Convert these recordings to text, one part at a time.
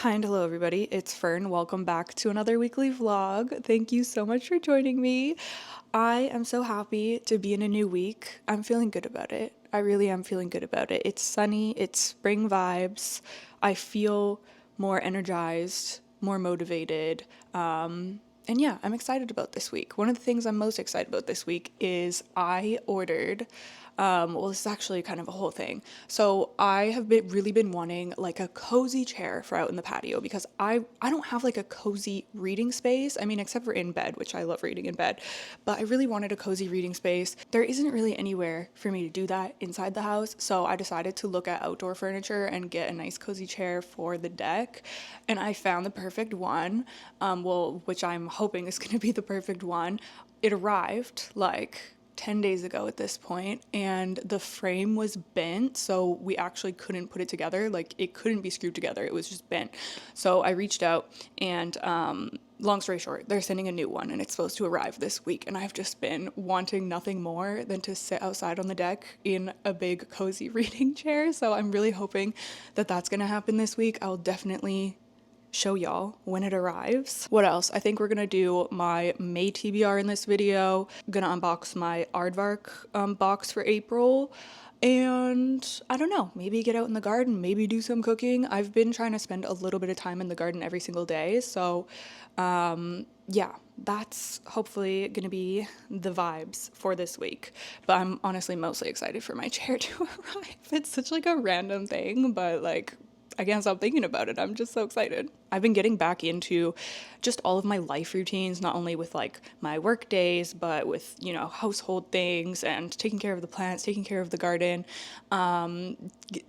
Hi and hello everybody, it's Fern. Welcome back to another weekly vlog. Thank you so much for joining me. I am so happy to be in a new week. I'm feeling good about it. I really am feeling good about it. It's sunny, it's spring vibes. I feel more energized, more motivated. And yeah, I'm excited about this week. One of the things I'm most excited about this week is I ordered well, this is actually kind of a whole thing. So I have really been wanting like a cozy chair for out in the patio because I don't have like a cozy reading space. I mean, except for in bed, which I love reading in bed, but I really wanted a cozy reading space. There isn't really anywhere for me to do that inside the house. So I decided to look at outdoor furniture and get a nice cozy chair for the deck. And I found the perfect one, which I'm hoping is going to be the perfect one. It arrived like 10 days ago at this point, and the frame was bent, so we actually couldn't put it together. Like, it couldn't be screwed together, it was just bent. So I reached out, and long story short, they're sending a new one and it's supposed to arrive this week, and I've just been wanting nothing more than to sit outside on the deck in a big cozy reading chair. So I'm really hoping that that's gonna happen this week. I'll definitely show y'all when it arrives. What else? I think we're gonna do my May TBR in this video. I'm gonna unbox my Arvark box for April. And I don't know, maybe get out in the garden, maybe do some cooking. I've been trying to spend a little bit of time in the garden every single day. So yeah, that's hopefully gonna be the vibes for this week. But I'm honestly mostly excited for my chair to arrive. It's such like a random thing, but like, I can't stop thinking about it. I'm just so excited. I've been getting back into just all of my life routines, not only with like my work days, but with, you know, household things and taking care of the plants, taking care of the garden,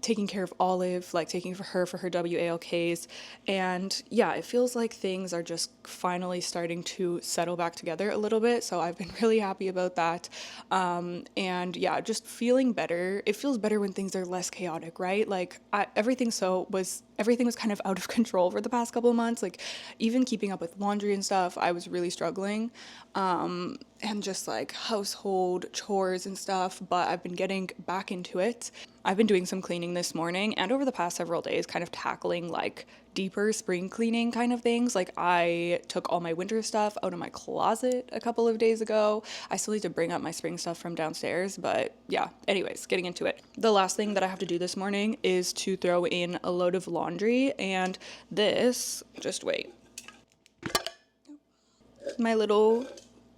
taking care of Olive, like taking for her WALKs. And yeah, it feels like things are just finally starting to settle back together a little bit. So I've been really happy about that. And yeah, just feeling better. It feels better when things are less chaotic, right? Like everything was kind of out of control for the past couple of months. Like even keeping up with laundry and stuff, I was really struggling. And just like household chores and stuff, but I've been getting back into it. I've been doing some cleaning this morning and over the past several days, kind of tackling like deeper spring cleaning kind of things. Like I took all my winter stuff out of my closet a couple of days ago. I still need to bring up my spring stuff from downstairs, but yeah, anyways, getting into it. The last thing that I have to do this morning is to throw in a load of laundry, and this, just wait, my little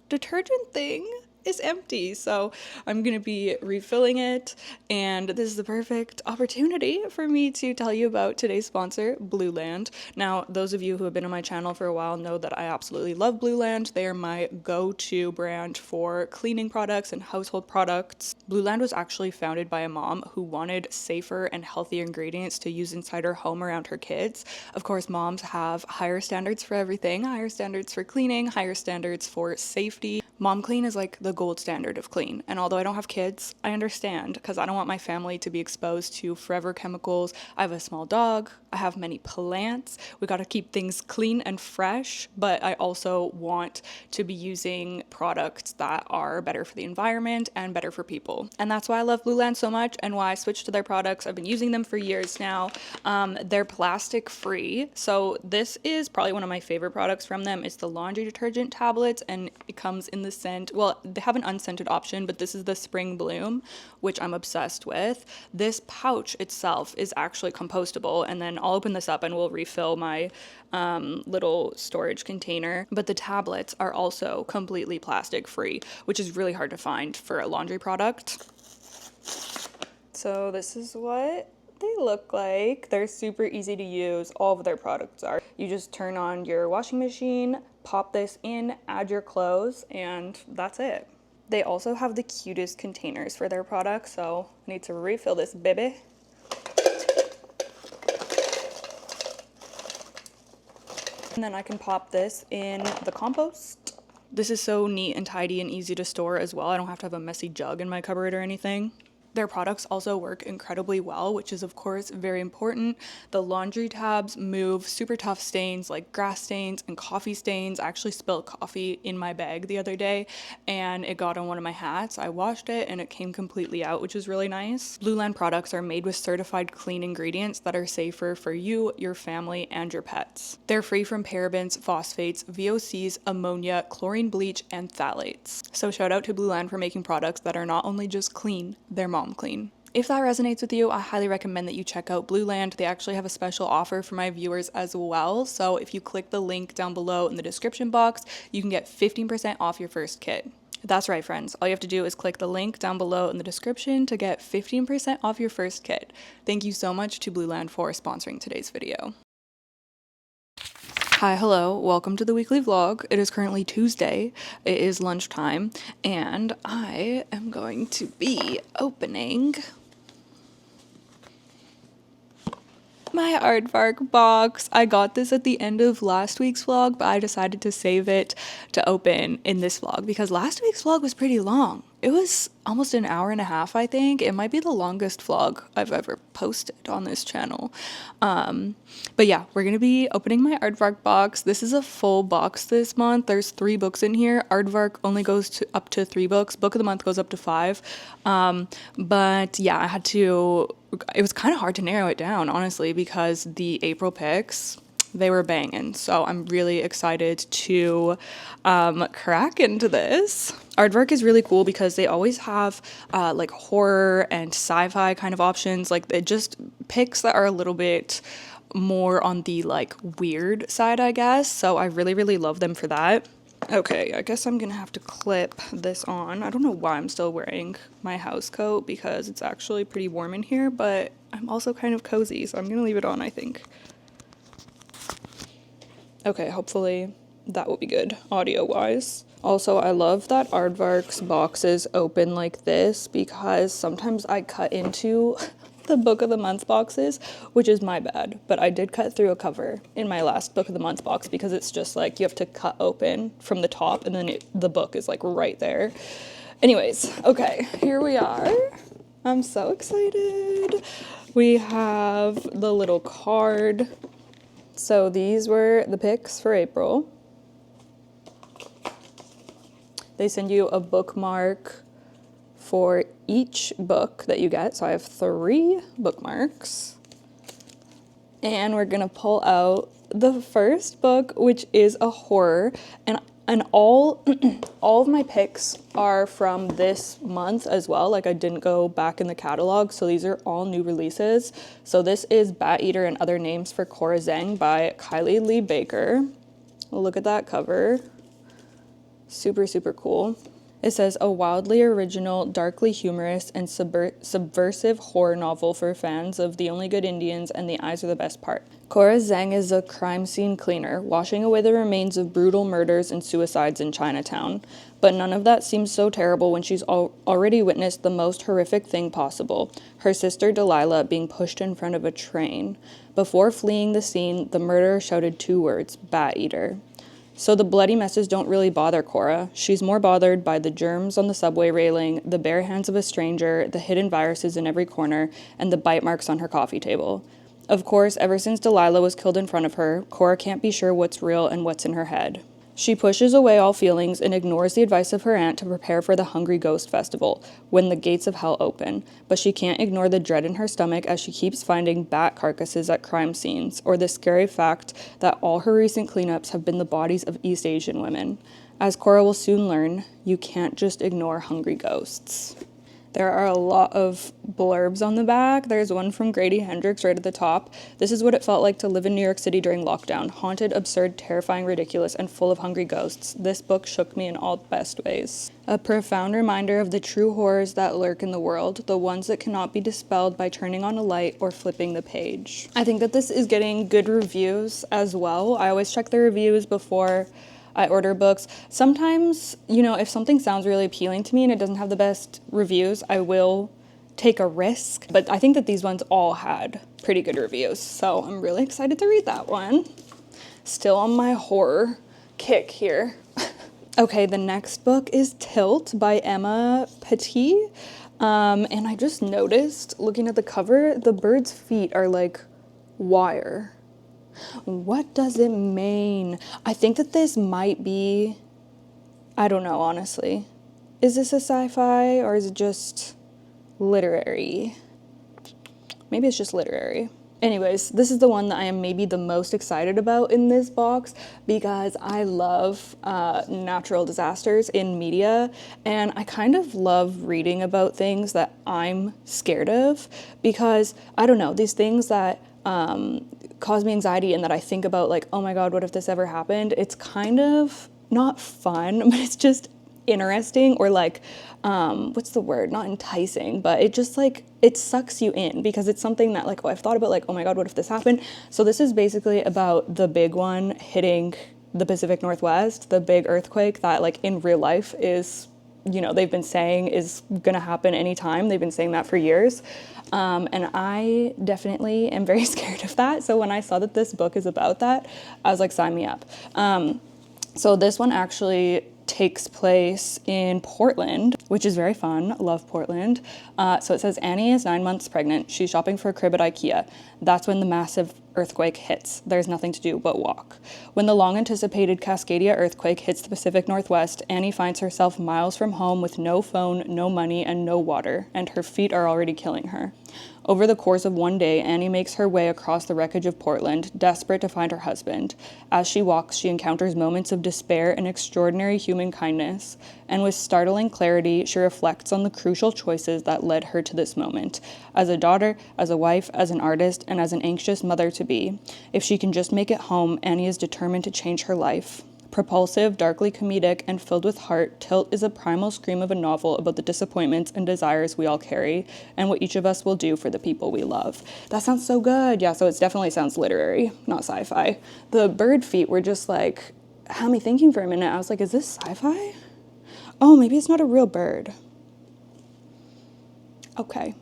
detergent thing is empty, so I'm gonna be refilling it, and this is the perfect opportunity for me to tell you about today's sponsor, Blueland. Now, those of you who have been on my channel for a while know that I absolutely love Blueland. They are my go-to brand for cleaning products and household products. Blueland was actually founded by a mom who wanted safer and healthier ingredients to use inside her home around her kids. Of course, moms have higher standards for everything, higher standards for cleaning, higher standards for safety. Mom clean is like the gold standard of clean. And although I don't have kids, I understand because I don't want my family to be exposed to forever chemicals. I have a small dog. I have many plants. We got to keep things clean and fresh, but I also want to be using products that are better for the environment and better for people. And that's why I love Blueland so much and why I switched to their products. I've been using them for years now. They're plastic free. So this is probably one of my favorite products from them. It's the laundry detergent tablets, and it comes in the scent, well, they have an unscented option, but this is the Spring Bloom, which I'm obsessed with. This pouch itself is actually compostable, and then I'll open this up and we'll refill my little storage container. But the tablets are also completely plastic free, which is really hard to find for a laundry product. So this is what they look like. They're super easy to use. All of their products are. You just turn on your washing machine, pop this in, add your clothes, and that's it. They also have the cutest containers for their products, so I need to refill this baby. And then I can pop this in the compost. This is so neat and tidy and easy to store as well. I don't have to have a messy jug in my cupboard or anything. Their products also work incredibly well, which is of course very important. The laundry tabs move super tough stains like grass stains and coffee stains. I actually spilled coffee in my bag the other day and it got on one of my hats. I washed it and it came completely out, which is really nice. Blueland products are made with certified clean ingredients that are safer for you, your family, and your pets. They're free from parabens, phosphates, VOCs, ammonia, chlorine bleach, and phthalates. So shout out to Blueland for making products that are not only just clean, they're mom clean. If that resonates with you, I highly recommend that you check out Blueland. They actually have a special offer for my viewers as well. So if you click the link down below in the description box, you can get 15% off your first kit. That's right, friends. All you have to do is click the link down below in the description to get 15% off your first kit. Thank you so much to Blueland for sponsoring today's video. Hi, hello, welcome to the weekly vlog. It is currently Tuesday, it is lunchtime, and I am going to be opening my Arvark box. I got this at the end of last week's vlog, but I decided to save it to open in this vlog because last week's vlog was pretty long. It was almost an hour and a half, I think. It might be the longest vlog I've ever posted on this channel. But yeah, we're gonna be opening my Arvark box. This is a full box this month. There's 3 books in here. Arvark only goes up to 3 books. Book of the month goes up to 5. But yeah, it was kind of hard to narrow it down, honestly, because the April picks, they were banging. So I'm really excited to crack into this. Arvark is really cool because they always have like horror and sci-fi kind of options. Like it just picks that are a little bit more on the like weird side, I guess. So I really, really love them for that. Okay, I guess I'm gonna have to clip this on. I don't know why I'm still wearing my house coat because it's actually pretty warm in here, but I'm also kind of cozy, so I'm gonna leave it on, I think. Okay, hopefully that will be good audio-wise. Also, I love that Arvark's boxes open like this because sometimes I cut into the book of the month boxes, which is my bad, but I did cut through a cover in my last book of the month box because it's just like you have to cut open from the top and then the book is like right there. Anyways, okay, here we are. I'm so excited. We have the little card. So these were the picks for April. They send you a bookmark for each book that you get. So I have 3 bookmarks. And we're gonna pull out the first book, which is a horror. And all of my picks are from this month as well. Like I didn't go back in the catalog, so these are all new releases. So this is Bat Eater and Other Names for Cora Zhang by Kylie Lee Baker. Look at that cover. Super, super cool. It says, a wildly original, darkly humorous, and subversive horror novel for fans of The Only Good Indians and The Eyes Are the Best Part. Cora Zhang is a crime scene cleaner, washing away the remains of brutal murders and suicides in Chinatown. But none of that seems so terrible when she's already witnessed the most horrific thing possible, her sister Delilah being pushed in front of a train. Before fleeing the scene, the murderer shouted 2 words, Bat Eater. So the bloody messes don't really bother Cora. She's more bothered by the germs on the subway railing, the bare hands of a stranger, the hidden viruses in every corner, and the bite marks on her coffee table. Of course, ever since Delilah was killed in front of her, Cora can't be sure what's real and what's in her head. She pushes away all feelings and ignores the advice of her aunt to prepare for the Hungry Ghost Festival, when the gates of hell open, but she can't ignore the dread in her stomach as she keeps finding bat carcasses at crime scenes, or the scary fact that all her recent cleanups have been the bodies of East Asian women. As Cora will soon learn, you can't just ignore hungry ghosts. There are a lot of blurbs on the back. There's one from Grady Hendrix right at the top. This is what it felt like to live in New York City during lockdown. Haunted, absurd, terrifying, ridiculous, and full of hungry ghosts. This book shook me in all the best ways. A profound reminder of the true horrors that lurk in the world, the ones that cannot be dispelled by turning on a light or flipping the page. I think that this is getting good reviews as well. I always check the reviews before I order books. Sometimes, if something sounds really appealing to me and it doesn't have the best reviews, I will take a risk. But I think that these ones all had pretty good reviews, so I'm really excited to read that one. Still on my horror kick here. Okay, the next book is Tilt by Emma Petit. And I just noticed, looking at the cover, the bird's feet are like wire. What does it mean? I think that this might be, I don't know, honestly. Is this a sci-fi or is it just literary? Maybe it's just literary. Anyways, this is the one that I am maybe the most excited about in this box because I love natural disasters in media, and I kind of love reading about things that I'm scared of because, I don't know, these things that cause me anxiety and that I think about like, oh my God, what if this ever happened? It's kind of not fun, but it's just interesting, or like what's the word, not enticing, but it just like it sucks you in because it's something that like, oh, I've thought about, like, oh my God, what if this happened? So this is basically about the big one hitting the Pacific Northwest, the big earthquake that like in real life is, you know, they've been saying is gonna happen anytime. They've been saying that for years, and I definitely am very scared of that. So when I saw that this book is about that, I was like, sign me up. So this one actually takes place in Portland, which is very fun. Love Portland. So it says Annie is 9 months pregnant. She's shopping for a crib at IKEA. That's when the massive earthquake hits. There's nothing to do but walk. When the long-anticipated Cascadia earthquake hits the Pacific Northwest, Annie finds herself miles from home with no phone, no money, and no water, and her feet are already killing her. Over the course of one day, Annie makes her way across the wreckage of Portland, desperate to find her husband. As she walks, she encounters moments of despair and extraordinary human kindness, and with startling clarity, she reflects on the crucial choices that led her to this moment. As a daughter, as a wife, as an artist, and as an anxious mother-to-be. If she can just make it home, Annie is determined to change her life. Propulsive, darkly comedic, and filled with heart, Tilt is a primal scream of a novel about the disappointments and desires we all carry, and what each of us will do for the people we love. That sounds so good. Yeah, so it definitely sounds literary, not sci-fi. The bird feet were just like, had me thinking for a minute. I was like, is this sci-fi? Oh, maybe it's not a real bird. Okay.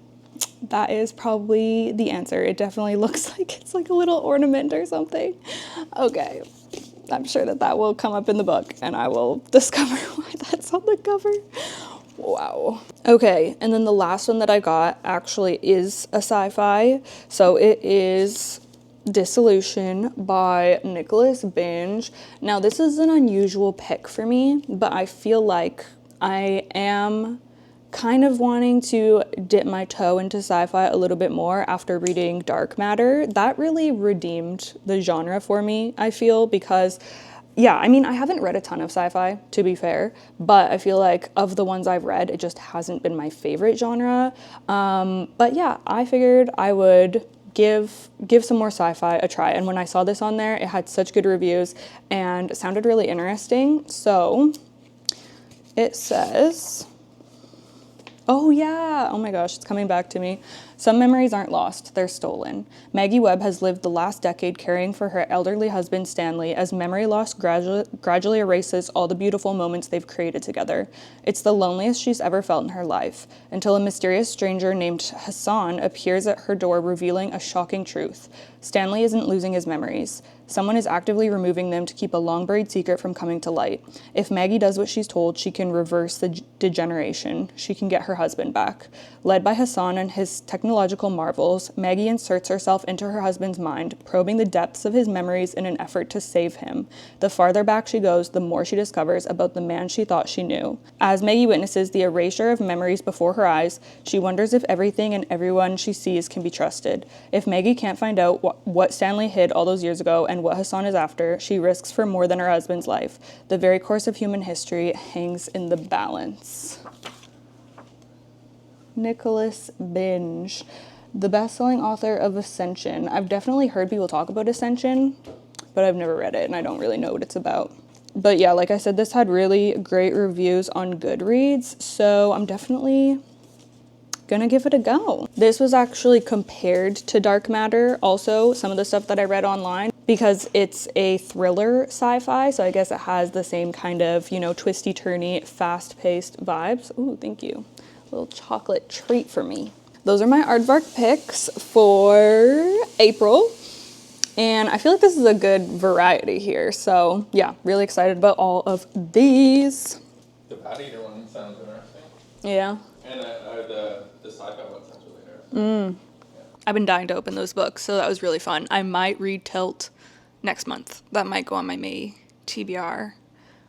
That is probably the answer. It definitely looks like it's like a little ornament or something. Okay. I'm sure that that will come up in the book and I will discover why that's on the cover. Wow. Okay, and then the last one that I got actually is a sci-fi. So it is Dissolution by Nicholas Binge. Now this is an unusual pick for me, but I feel like I am kind of wanting to dip my toe into sci-fi a little bit more after reading Dark Matter. That really redeemed the genre for me, I feel, because yeah, I mean, I haven't read a ton of sci-fi, to be fair, but I feel like of the ones I've read, it just hasn't been my favorite genre. But yeah, I figured I would give some more sci-fi a try. And when I saw this on there, it had such good reviews and sounded really interesting. So it says, oh yeah, oh my gosh, it's coming back to me. Some memories aren't lost, they're stolen. Maggie Webb has lived the last decade caring for her elderly husband Stanley as memory loss gradually erases all the beautiful moments they've created together. It's the loneliest she's ever felt in her life, until a mysterious stranger named Hassan appears at her door revealing a shocking truth. Stanley isn't losing his memories. Someone is actively removing them to keep a long-buried secret from coming to light. If Maggie does what she's told, she can reverse the degeneration. She can get her husband back. Led by Hassan and his technological marvels, Maggie inserts herself into her husband's mind, probing the depths of his memories in an effort to save him. The farther back she goes, the more she discovers about the man she thought she knew. As Maggie witnesses the erasure of memories before her eyes, she wonders if everything and everyone she sees can be trusted. If Maggie can't find out what Stanley hid all those years ago and what Hassan is after, she risks for more than her husband's life. The very course of human history hangs in the balance. Nicholas Binge, the best-selling author of Ascension. I've definitely heard people talk about Ascension, but I've never read it and I don't really know what it's about. But yeah, like I said, this had really great reviews on Goodreads, so I'm definitely gonna give it a go. This was actually compared to Dark Matter, also some of the stuff that I read online, because it's a thriller sci-fi, so I guess it has the same kind of, you know, twisty-turny, fast-paced vibes. Ooh, thank you. A little chocolate treat for me. Those are my Aardvark picks for April, and I feel like this is a good variety here, so yeah, really excited about all of these. The Bat Eater one sounds interesting. Yeah. And the sci-fi one sounds really interesting. Yeah. I've been dying to open those books, so that was really fun. I might read Tilt next month. That might go on my May TBR.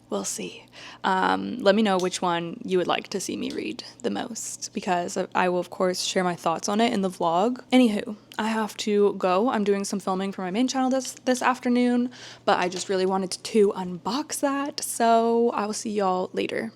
We'll see. Let me know which one you would like to see me read the most, because I will, of course, share my thoughts on it in the vlog. Anywho, I have to go. I'm doing some filming for my main channel this afternoon, but I just really wanted to unbox that, so I will see y'all later.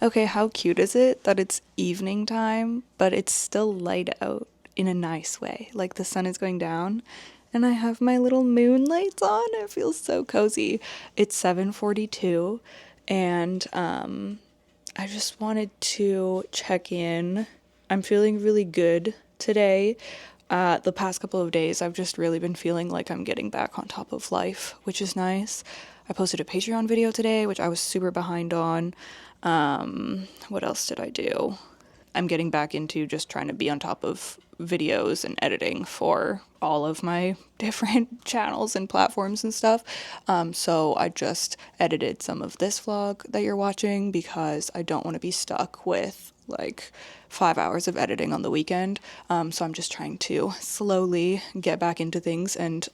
Okay, how cute is it that it's evening time, but it's still light out in a nice way? Like the sun is going down, and I have my little moon lights on. It feels so cozy. It's 7:42, and I just wanted to check in. I'm feeling really good today. The past couple of days, I've just really been feeling like I'm getting back on top of life, which is nice. I posted a Patreon video today, which I was super behind on. What else did I do? I'm getting back into just trying to be on top of videos and editing for all of my different channels and platforms and stuff. So I just edited some of this vlog that you're watching because I don't want to be stuck with like 5 hours of editing on the weekend. So I'm just trying to slowly get back into things and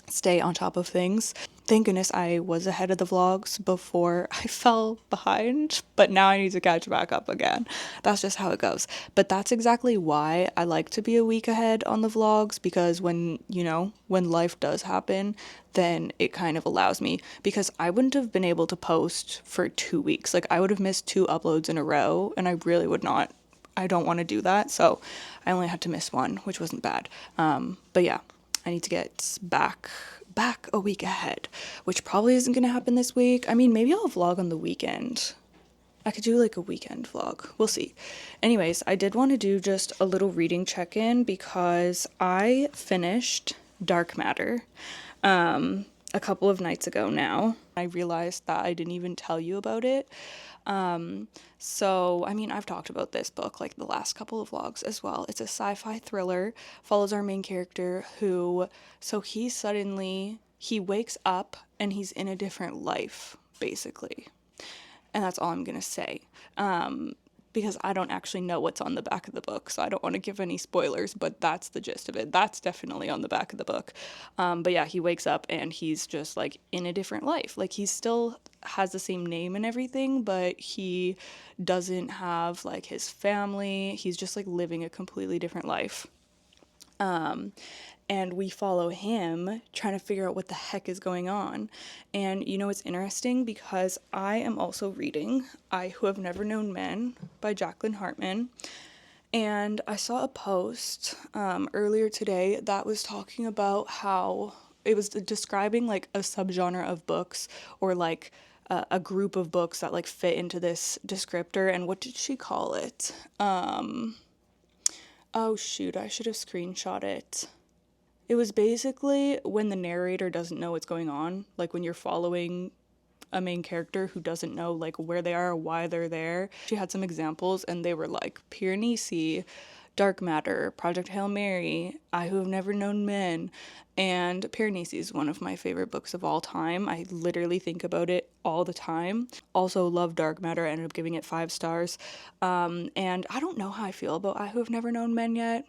stay on top of things. Thank goodness I was ahead of the vlogs before I fell behind, but now I need to catch back up again. That's just how it goes. But that's exactly why I like to be a week ahead on the vlogs, because when life does happen, then it kind of allows me, because I wouldn't have been able to post for 2 weeks. Like I would have missed 2 uploads in a row, and I really would not. I don't want to do that. So I only had to miss one, which wasn't bad. But yeah, I need to get back a week ahead, which probably isn't going to happen this week. I mean, maybe I'll vlog on the weekend. I could do like a weekend vlog. We'll see. Anyways, I did want to do just a little reading check-in because I finished Dark Matter a couple of nights ago now. I realized that I didn't even tell you about it. So, I mean, I've talked about this book like the last couple of vlogs as well. It's a sci-fi thriller, follows our main character he wakes up and he's in a different life, basically. And that's all I'm gonna say. because I don't actually know what's on the back of the book, so I don't want to give any spoilers, but that's the gist of it. That's definitely on the back of the book. But yeah, he wakes up and he's just like in a different life. Like he still has the same name and everything, but he doesn't have like his family. He's just like living a completely different life. And we follow him trying to figure out what the heck is going on. And you know, it's interesting because I am also reading I Who Have Never Known Men by Jacqueline Hartman. And I saw a post earlier today that was talking about how it was describing like a subgenre of books, or like a group of books that like fit into this descriptor. And what did she call it? Oh shoot, I should have screenshot it. It was basically when the narrator doesn't know what's going on, like when you're following a main character who doesn't know like where they are or why they're there. She had some examples and they were like Piranesi, Dark Matter, Project Hail Mary, I Who Have Never Known Men, and Piranesi is one of my favorite books of all time. I literally think about it all the time. Also love Dark Matter. I ended up giving it 5 stars. And I don't know how I feel about I Who Have Never Known Men yet.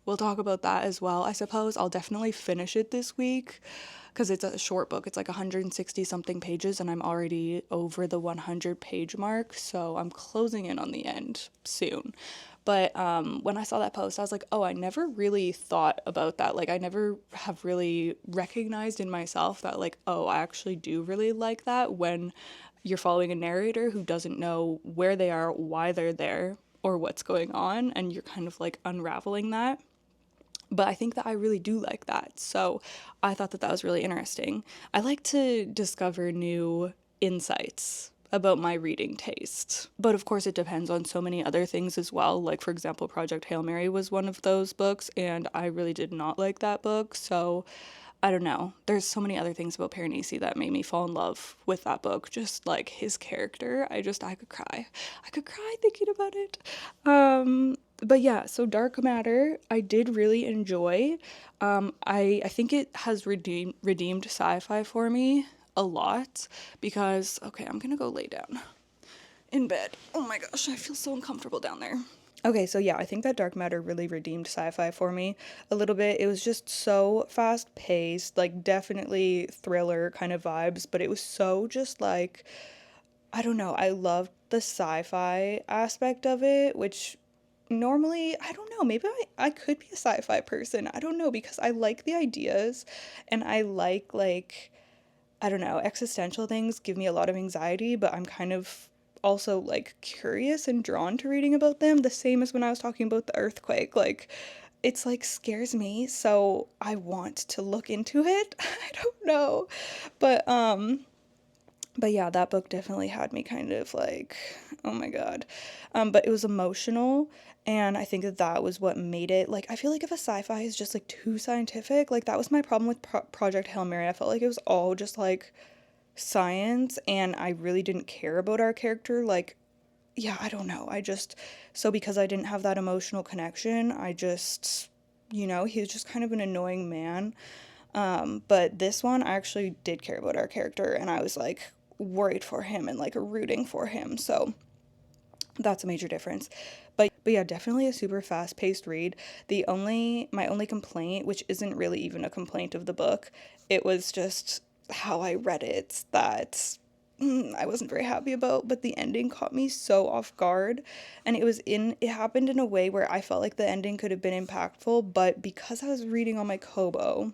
We'll talk about that as well, I suppose. I'll definitely finish it this week because it's a short book. It's like 160 something pages and I'm already over the 100 page mark. So I'm closing in on the end soon. But when I saw that post, I was like, oh, I never really thought about that. Like, I never have really recognized in myself that, like, oh, I actually do really like that when you're following a narrator who doesn't know where they are, why they're there, or what's going on, and you're kind of like unraveling that. But I think that I really do like that. So I thought that that was really interesting. I like to discover new insights about my reading taste. But of course, it depends on so many other things as well. Like, for example, Project Hail Mary was one of those books, and I really did not like that book. So I don't know. There's so many other things about Piranesi that made me fall in love with that book. Just like his character, I could cry. I could cry thinking about it. But yeah, so Dark Matter, I did really enjoy. I think it has redeemed sci-fi for me a lot because okay, I'm gonna go lay down in bed. Oh my gosh, I feel so uncomfortable down there. Okay, so yeah, I think that Dark Matter really redeemed sci-fi for me a little bit. It was just so fast-paced, like definitely thriller kind of vibes, but it was so just like I don't know, I loved the sci-fi aspect of it, which normally, I don't know, maybe I could be a sci-fi person. I don't know, because I like the ideas and I like I don't know, existential things give me a lot of anxiety, but I'm kind of also like curious and drawn to reading about them. The same as when I was talking about the earthquake. Like, it's like scares me, so I want to look into it. I don't know. But but yeah, that book definitely had me kind of like, oh my God. But it was emotional, and I think that that was what made it. Like, I feel like if a sci-fi is just like too scientific, like that was my problem with Project Hail Mary. I felt like it was all just like science, and I really didn't care about our character. Like, yeah, I don't know. So because I didn't have that emotional connection, he was just kind of an annoying man. But this one, I actually did care about our character, and I was like worried for him and like rooting for him. So that's a major difference. But yeah, definitely a super fast-paced read. My only complaint, which isn't really even a complaint of the book, it was just how I read it that I wasn't very happy about, but the ending caught me so off guard, and it happened in a way where I felt like the ending could have been impactful, but because I was reading on my Kobo,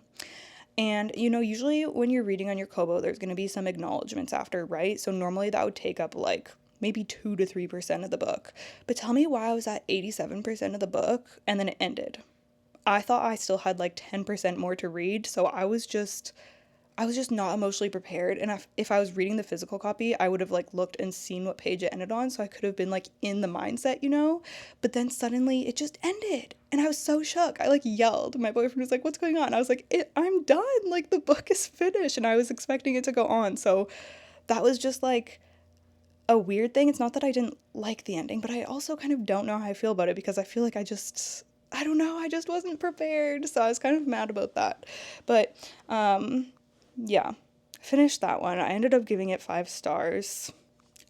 and usually when you're reading on your Kobo, there's going to be some acknowledgments after, right? So normally that would take up like maybe 2 to 3% of the book. But tell me why I was at 87% of the book and then it ended. I thought I still had like 10% more to read, so I was just not emotionally prepared. And if I was reading the physical copy, I would have like looked and seen what page it ended on, so I could have been like in the mindset. But then suddenly it just ended, and I was so shook. I like yelled. My boyfriend was like, "What's going on?" I was like, "I'm done. Like the book is finished," and I was expecting it to go on. So that was just like a weird thing. It's not that I didn't like the ending, but I also kind of don't know how I feel about it because I feel like I don't know, I just wasn't prepared. So I was kind of mad about that. But yeah, finished that one. I ended up giving it 5 stars.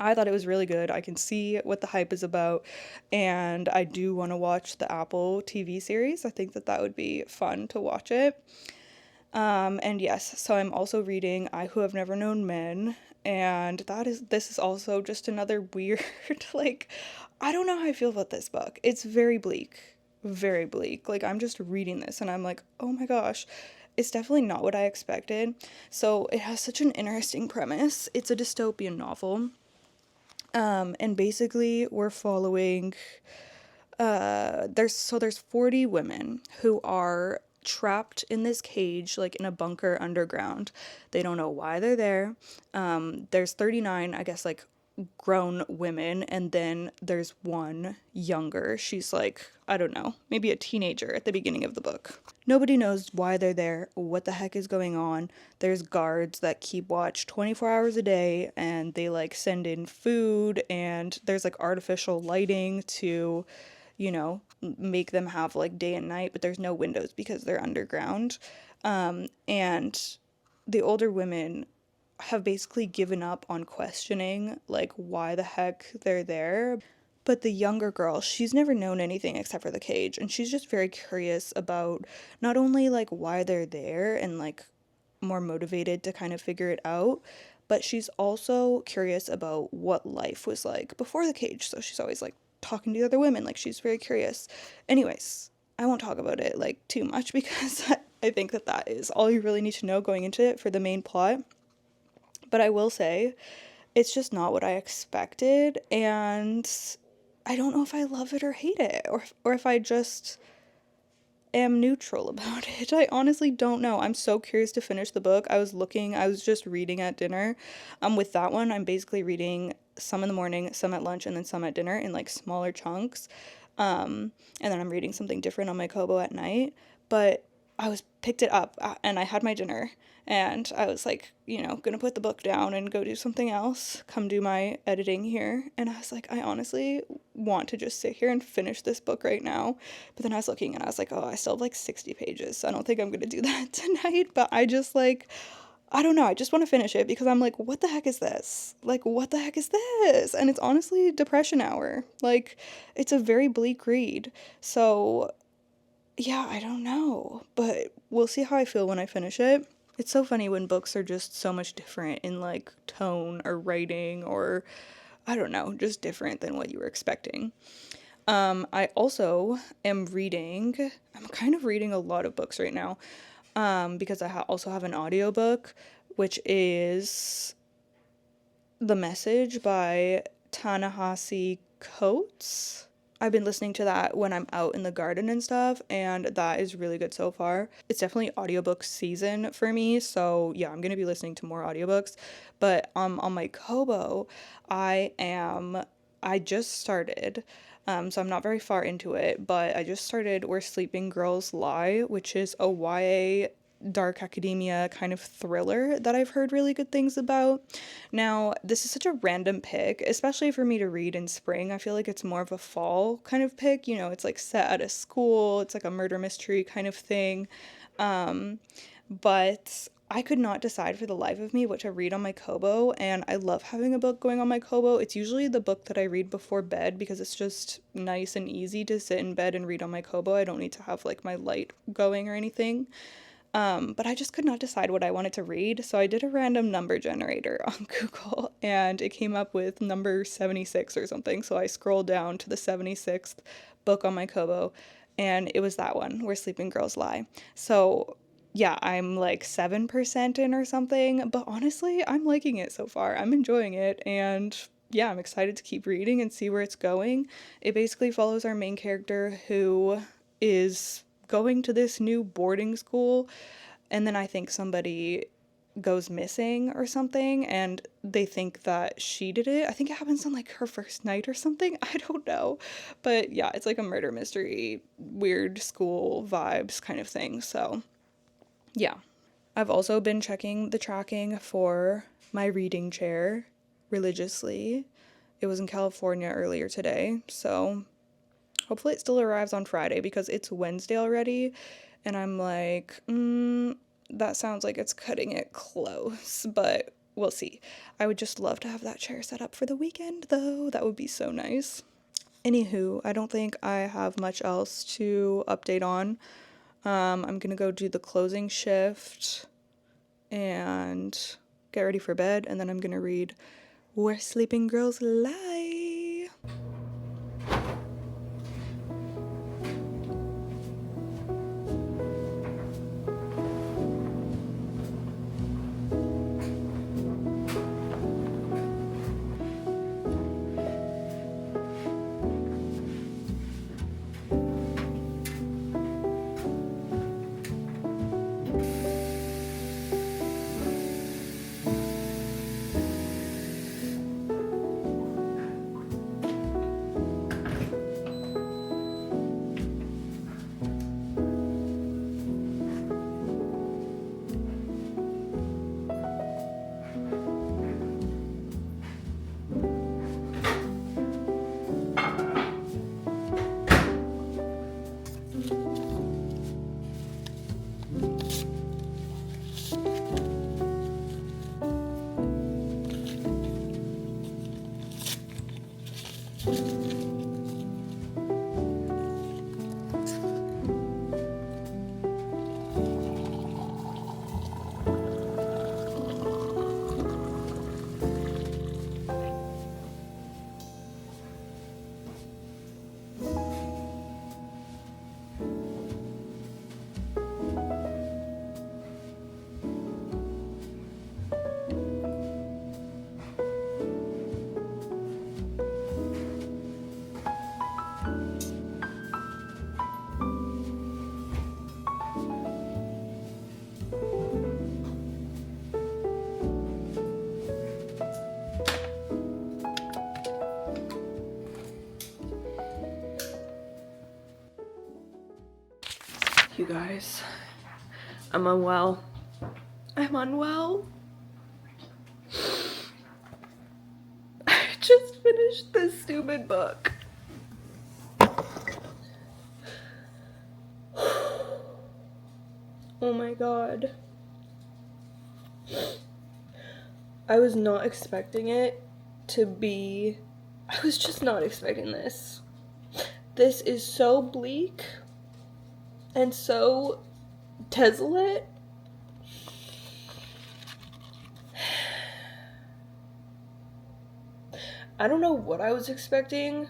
I thought it was really good. I can see what the hype is about, and I do want to watch the Apple TV series. I think that that would be fun to watch it. And yes, so I'm also reading I Who Have Never Known Men, and this is also just another weird, like, I don't know how I feel about this book. It's very bleak, very bleak. Like, I'm just reading this and I'm like, oh my gosh, it's definitely not what I expected. So it has such an interesting premise. It's a dystopian novel. And basically we're following there's 40 women who are trapped in this cage, like in a bunker underground. They don't know why they're there. There's 39, I guess, like grown women, and then there's one younger. She's like, I don't know, maybe a teenager at the beginning of the book. Nobody knows why they're there, what the heck is going on. There's guards that keep watch 24 hours a day, and they like send in food, and there's like artificial lighting to, make them have like day and night, but there's no windows because they're underground. And the older women have basically given up on questioning like why the heck they're there. But the younger girl, she's never known anything except for the cage, and she's just very curious about not only like why they're there and like more motivated to kind of figure it out, but she's also curious about what life was like before the cage. So she's always like talking to the other women, like she's very curious. Anyways, I won't talk about it like too much because I think that that is all you really need to know going into it for the main plot. But I will say, it's just not what I expected, and I don't know if I love it or hate it, or if I just am neutral about it. I honestly don't know. I'm so curious to finish the book. I was just reading at dinner. With that one, I'm basically reading some in the morning, some at lunch, and then some at dinner in like smaller chunks. And then I'm reading something different on my Kobo at night. But I was picked it up and I had my dinner and I was like, gonna put the book down and go do something else, come do my editing here. And I was like, I honestly want to just sit here and finish this book right now. But then I was looking and I was like, oh, I still have like 60 pages. So I don't think I'm gonna do that tonight. But I just like, I don't know. I just want to finish it because I'm like, what the heck is this? Like, what the heck is this? And it's honestly depression hour. Like, it's a very bleak read. So yeah, I don't know, but we'll see how I feel when I finish it. It's so funny when books are just so much different in like tone or writing or I don't know, just different than what you were expecting. I also am reading, I'm kind of reading a lot of books right now because I also have an audiobook, which is The Message by Ta-Nehisi Coates. I've been listening to that when I'm out in the garden and stuff, and that is really good so far. It's definitely audiobook season for me, so yeah, I'm gonna be listening to more audiobooks. But on my Kobo, I just started, so I'm not very far into it, but I just started Where Sleeping Girls Lie, which is a YA dark academia kind of thriller that I've heard really good things about. Now, this is such a random pick, especially for me to read in spring. I feel like it's more of a fall kind of pick. It's like set at a school, it's like a murder mystery kind of thing. But I could not decide for the life of me what to read on my Kobo, and I love having a book going on my Kobo. It's usually the book that I read before bed because it's just nice and easy to sit in bed and read on my Kobo. I don't need to have like my light going or anything. But I just could not decide what I wanted to read, so I did a random number generator on Google, and it came up with number 76 or something, so I scrolled down to the 76th book on my Kobo, and it was that one, Where Sleeping Girls Lie. So, yeah, I'm like 7% in or something, but honestly, I'm liking it so far. I'm enjoying it, and yeah, I'm excited to keep reading and see where it's going. It basically follows our main character who is going to this new boarding school, and then I think somebody goes missing or something and they think that she did it. I think it happens on like her first night or something. I don't know. But yeah, it's like a murder mystery, weird school vibes kind of thing. So yeah. I've also been checking the tracking for my reading chair religiously. It was in California earlier today, so hopefully it still arrives on Friday because it's Wednesday already, and I'm like, that sounds like it's cutting it close, but we'll see. I would just love to have that chair set up for the weekend, though. That would be so nice. Anywho, I don't think I have much else to update on. I'm gonna go do the closing shift and get ready for bed, and then I'm gonna read Where Sleeping Girls Lie. You guys, I'm unwell. I'm unwell. I just finished this stupid book. Oh my god. I was not expecting it to be... I was just not expecting this. This is so bleak and so desolate. I don't know what I was expecting,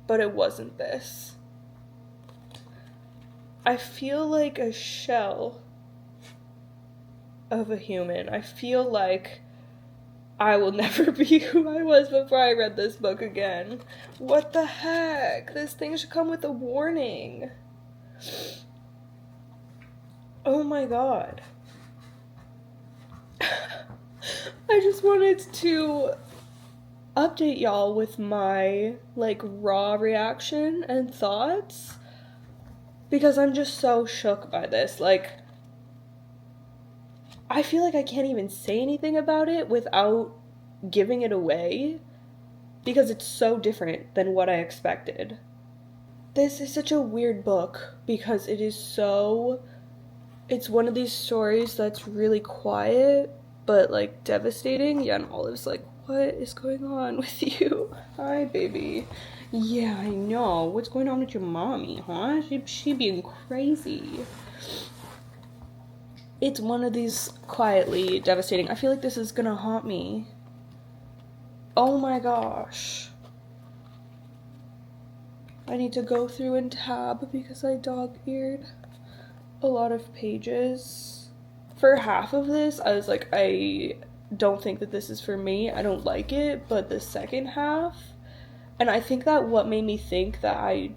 but it wasn't this. I feel like a shell of a human. I feel like I will never be who I was before I read this book again. What the heck? This thing should come with a warning. Oh my god. I just wanted to update y'all with my, raw reaction and thoughts, because I'm just so shook by this. I feel like I can't even say anything about it without giving it away, because it's so different than what I expected. This is such a weird book, because it's one of these stories that's really quiet, but, devastating. Yeah, and Olive's like, what is going on with you? Hi, baby. Yeah, I know. What's going on with your mommy, huh? She being crazy. It's one of these quietly devastating. I feel like this is gonna haunt me. Oh my gosh. I need to go through and tab because I dog-eared a lot of pages. For half of this, I was like, I don't think that this is for me. I don't like it. But the second half, and I think that what made me think that I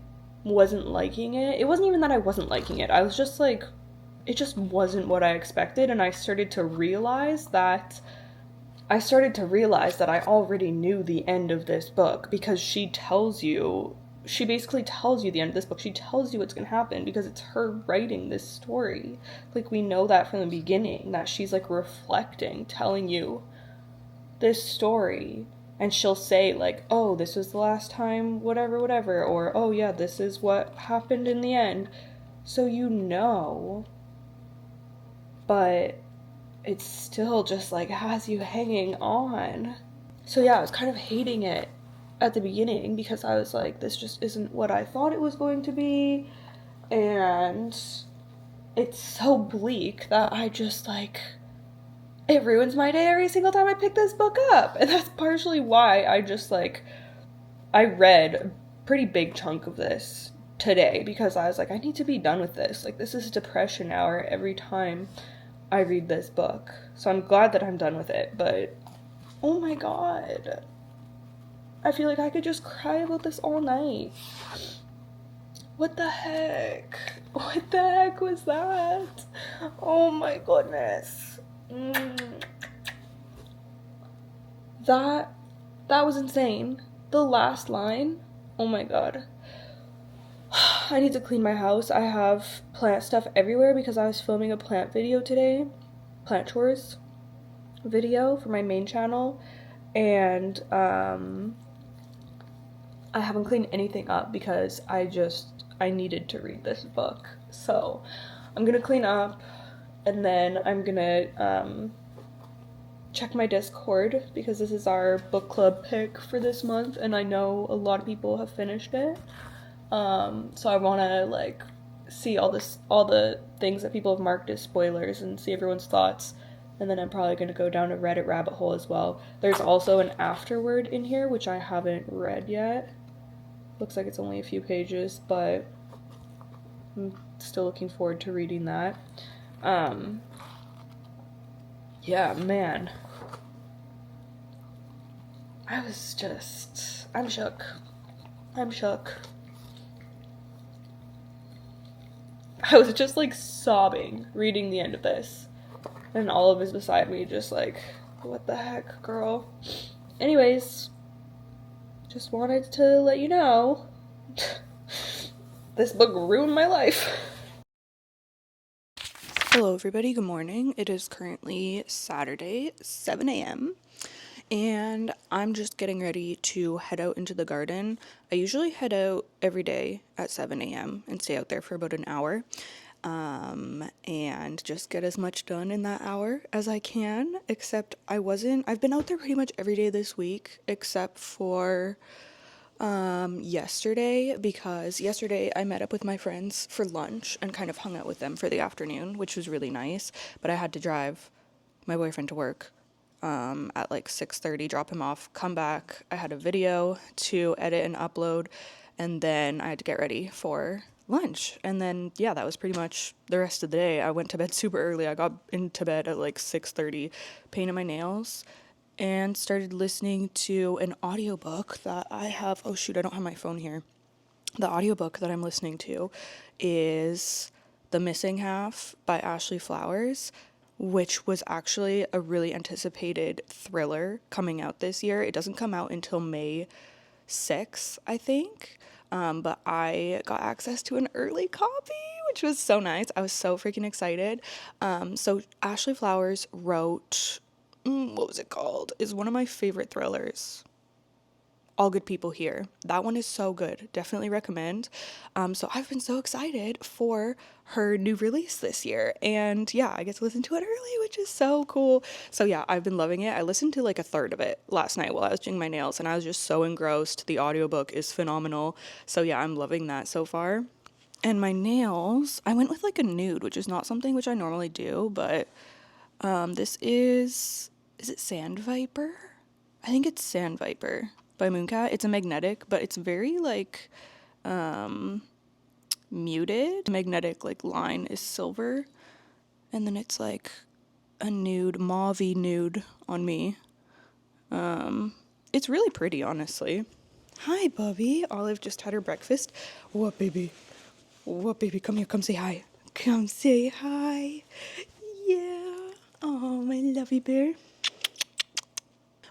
wasn't liking it, it wasn't even that I wasn't liking it. I was just like, it just wasn't what I expected, and I started to realize that I already knew the end of this book, because she basically tells you the end of this book. She tells you what's gonna happen because it's her writing this story. We know that from the beginning, that she's reflecting, telling you this story, and she'll say oh, this was the last time, whatever, or oh yeah, this is what happened in the end. So but it's still just like has you hanging on. So yeah, I was kind of hating it at the beginning because I was like, this just isn't what I thought it was going to be. And it's so bleak that I just like, it ruins my day every single time I pick this book up. And that's partially why I just like, I read a pretty big chunk of this today because I was like, I need to be done with this. Like, this is depression hour every time I read this book. So I'm glad that I'm done with it, but oh my god. I feel like I could just cry about this all night. What the heck? What the heck was that? Oh my goodness. That was insane. The last line, oh my god. I need to clean my house. I have plant stuff everywhere because I was filming a plant video today. Plant chores video for my main channel. And I haven't cleaned anything up because I needed to read this book. So I'm gonna clean up and then I'm gonna check my Discord because this is our book club pick for this month and I know a lot of people have finished it. So I want to like see all the things that people have marked as spoilers and see everyone's thoughts. And then I'm probably going to go down a Reddit rabbit hole as well. There's also an afterword in here, which I haven't read yet. Looks like it's only a few pages, but I'm still looking forward to reading that. Yeah, man. I'm shook. I'm shook. I was just like sobbing reading the end of this. And Olive is beside me just like, what the heck, girl? Anyways, just wanted to let you know. This book ruined my life. Hello everybody, good morning. It is currently Saturday, 7 a.m. and I'm just getting ready to head out into the garden. I usually head out every day at 7 a.m. and stay out there for about an hour, and just get as much done in that hour as I can, except I've been out there pretty much every day this week, except for yesterday, because yesterday I met up with my friends for lunch and kind of hung out with them for the afternoon, which was really nice, but I had to drive my boyfriend to work at like 6:30, drop him off, come back. I had a video to edit and upload, and then I had to get ready for lunch. And then, yeah, that was pretty much the rest of the day. I went to bed super early. I got into bed at like 6:30, painted my nails, and started listening to an audiobook that I have. Oh shoot, I don't have my phone here. The audiobook that I'm listening to is The Missing Half by Ashley Flowers, which was actually a really anticipated thriller coming out this year. It doesn't come out until May 6th, I think. But I got access to an early copy, which was so nice. I was so freaking excited. So Ashley Flowers wrote, what was it called? Is one of my favorite thrillers. All Good People Here. That one is so good. Definitely recommend. So I've been so excited for her new release this year. And yeah, I get to listen to it early, which is so cool. So yeah, I've been loving it. I listened to like a third of it last night while I was doing my nails, and I was just so engrossed. The audiobook is phenomenal. So yeah, I'm loving that so far. And my nails, I went with like a nude, which is not something which I normally do, but this is it Sand Viper? I think it's Sand Viper by Mooncat. It's a magnetic, but it's very like muted. Magnetic like line is silver, and then it's like a nude, mauvey nude on me. It's really pretty, honestly. Hi, Bubby. Olive just had her breakfast. What, baby? What, baby? Come here. Come say hi. Come say hi. Yeah. Oh, my lovey bear.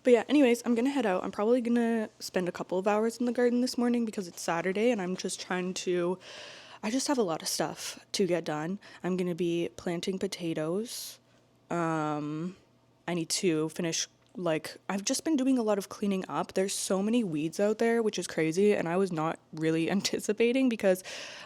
But yeah, anyways, I'm gonna head out. I'm probably gonna spend a couple of hours in the garden this morning because it's Saturday and I'm just I just have a lot of stuff to get done. I'm gonna be planting potatoes. I need to finish, like, I've just been doing a lot of cleaning up. There's so many weeds out there, which is crazy, and I was not really anticipating because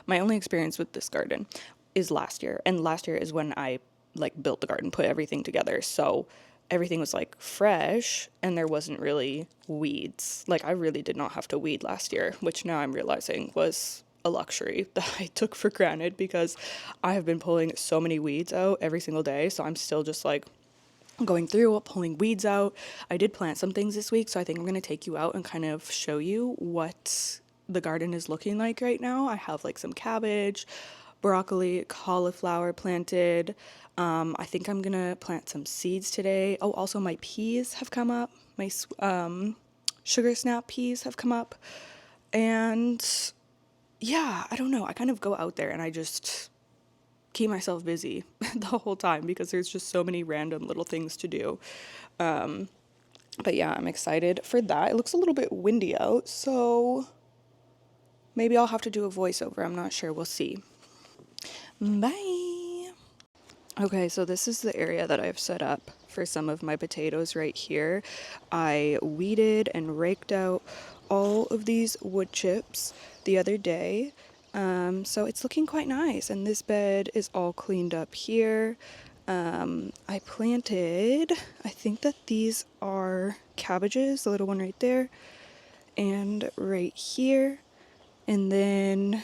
my only experience with this garden is last year, and last year is when I like built the garden, put everything together. So everything was like fresh and there wasn't really weeds. Like I really did not have to weed last year, which now I'm realizing was a luxury that I took for granted because I have been pulling so many weeds out every single day. So I'm still just like going through pulling weeds out. I did plant some things this week, so I think I'm going to take you out and kind of show you what the garden is looking like right now. I have like some cabbage, broccoli, cauliflower planted. I think I'm gonna plant some seeds today. Oh, also my peas have come up. My sugar snap peas have come up. And yeah, I don't know. I kind of go out there and I just keep myself busy the whole time because there's just so many random little things to do. But yeah, I'm excited for that. It looks a little bit windy out, so maybe I'll have to do a voiceover. I'm not sure. We'll see. Bye. Okay, so this is the area that I've set up for some of my potatoes right here. I weeded and raked out all of these wood chips the other day. So it's looking quite nice. And this bed is all cleaned up here. I planted, I think that these are cabbages, the little one right there, and right here. And then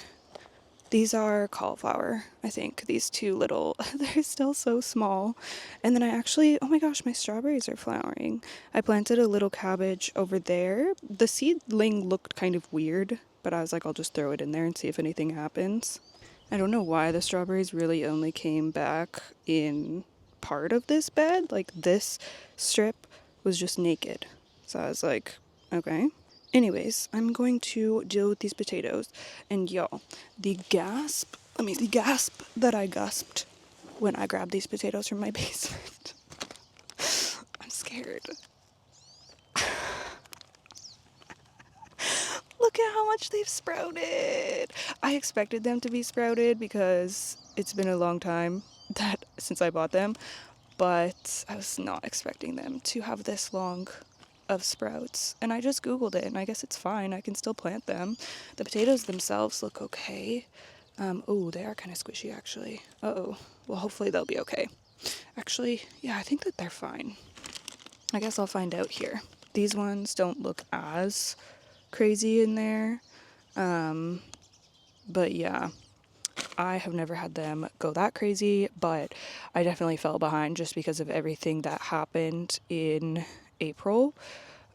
these are cauliflower, I think. These two little, they're still so small. And then I actually, oh my gosh, my strawberries are flowering. I planted a little cabbage over there. The seedling looked kind of weird, but I was like, I'll just throw it in there and see if anything happens. I don't know why the strawberries really only came back in part of this bed. Like this strip was just naked. So I was like, okay. Anyways, I'm going to deal with these potatoes. And y'all, the gasp that I gasped when I grabbed these potatoes from my basement. I'm scared. Look at how much they've sprouted. I expected them to be sprouted because it's been a long time since I bought them, but I was not expecting them to have this long of sprouts. And I just Googled it and I guess it's fine. I can still plant them. The potatoes themselves look okay. Oh, they are kind of squishy actually. Uh-oh. Well, hopefully they'll be okay. Actually, yeah, I think that they're fine. I guess I'll find out here. These ones don't look as crazy in there. But yeah, I have never had them go that crazy, but I definitely fell behind just because of everything that happened in April,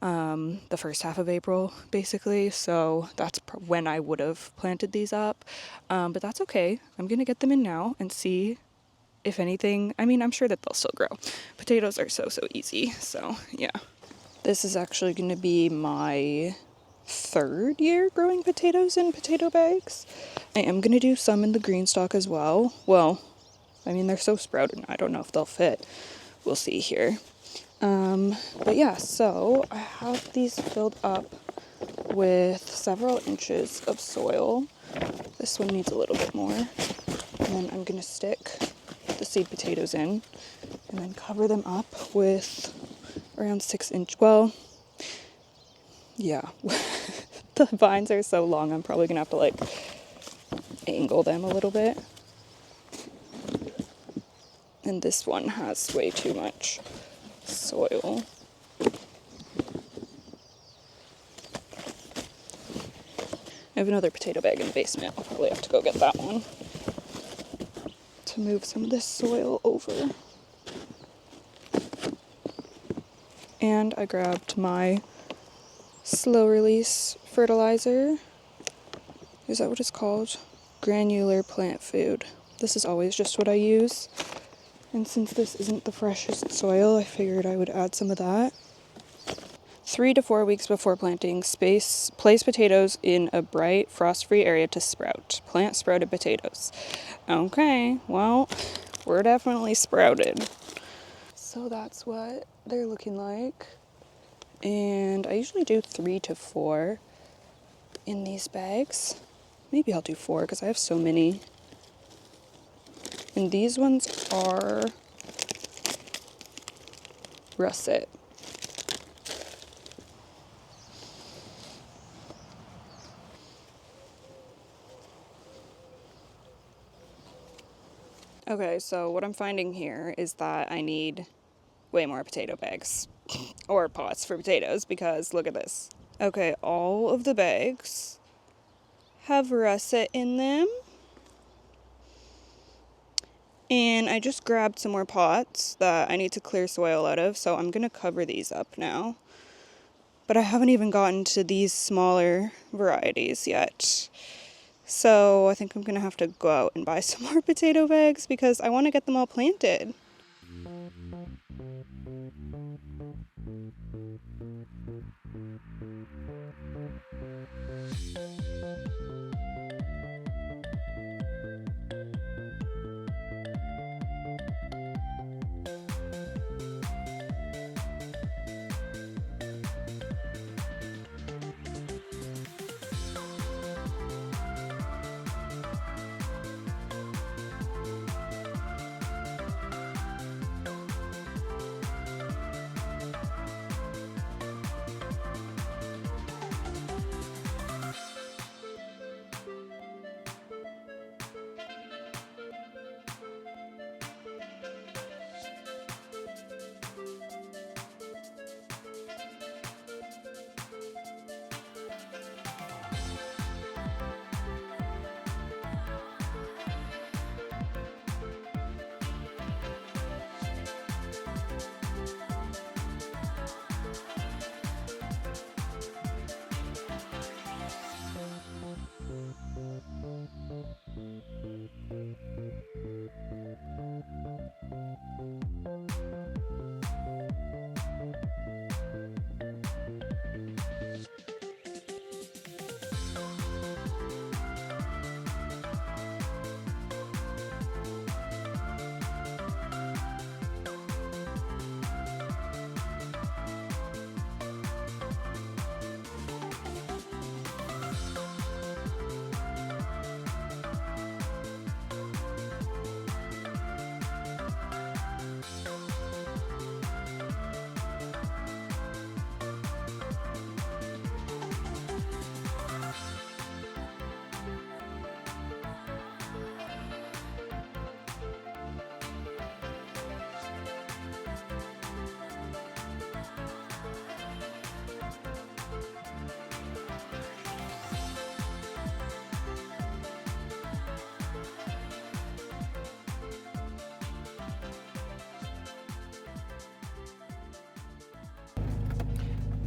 the first half of April, basically. So that's when I would have planted these up. But that's okay. I'm going to get them in now and see if anything. I mean, I'm sure that they'll still grow. Potatoes are so easy. So yeah. This is actually going to be my third year growing potatoes in potato bags. I am going to do some in the green stock as well. Well, I mean, they're so sprouted, I don't know if they'll fit. We'll see here. But yeah, so I have these filled up with several inches of soil. This one needs a little bit more. And then I'm going to stick the seed potatoes in and then cover them up with around 6 inch. Well, yeah. The vines are so long, I'm probably gonna have to like angle them a little bit. And this one has way too much soil. I have another potato bag in the basement. I'll probably have to go get that one to move some of this soil over. And I grabbed my slow release fertilizer. Is that what it's called? Granular plant food. This is always just what I use. And since this isn't the freshest soil, I figured I would add some of that. 3 to 4 weeks before planting, place potatoes in a bright, frost-free area to sprout. Plant sprouted potatoes. Okay, well, we're definitely sprouted. So that's what they're looking like. And I usually do 3 to 4 in these bags. Maybe I'll do 4 because I have so many. And these ones are russet. Okay, so what I'm finding here is that I need way more potato bags or pots for potatoes because look at this. Okay, all of the bags have russet in them. And I just grabbed some more pots that I need to clear soil out of, so I'm going to cover these up now. But I haven't even gotten to these smaller varieties yet. So I think I'm going to have to go out and buy some more potato bags because I want to get them all planted.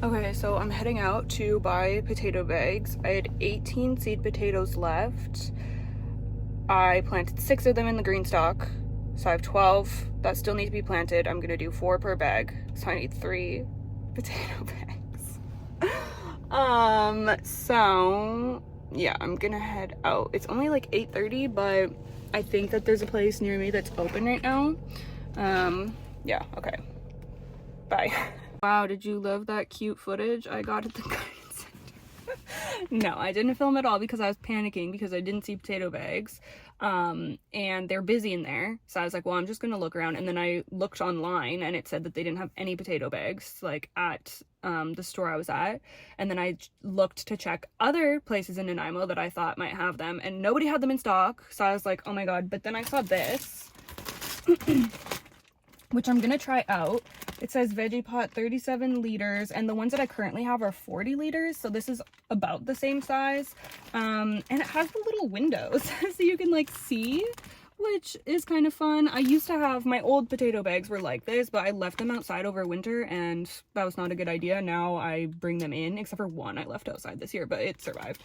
Okay, so I'm heading out to buy potato bags. I had 18 seed potatoes left. I planted 6 of them in the green stalk, so I have 12 that still need to be planted. I'm gonna do 4 per bag, so I need 3 potato bags. So yeah, I'm gonna head out. It's only like 8:30, but I think that there's a place near me that's open right now. Yeah, okay. Bye. Wow, did you love that cute footage I got at the garden center? No, I didn't film at all because I was panicking because I didn't see potato bags. And they're busy in there. So I was like, well, I'm just gonna look around. And then I looked online and it said that they didn't have any potato bags like at the store I was at. And then I looked to check other places in Nanaimo that I thought might have them, and nobody had them in stock. So I was like, oh my god. But then I saw this which I'm gonna try out. It says veggie pot 37 liters, and the ones that I currently have are 40 liters, so this is about the same size. And it has the little windows so you can like see, which is kind of fun. I used to have, my old potato bags were like this, but I left them outside over winter and that was not a good idea. Now I bring them in, except for one I left outside this year, but it survived.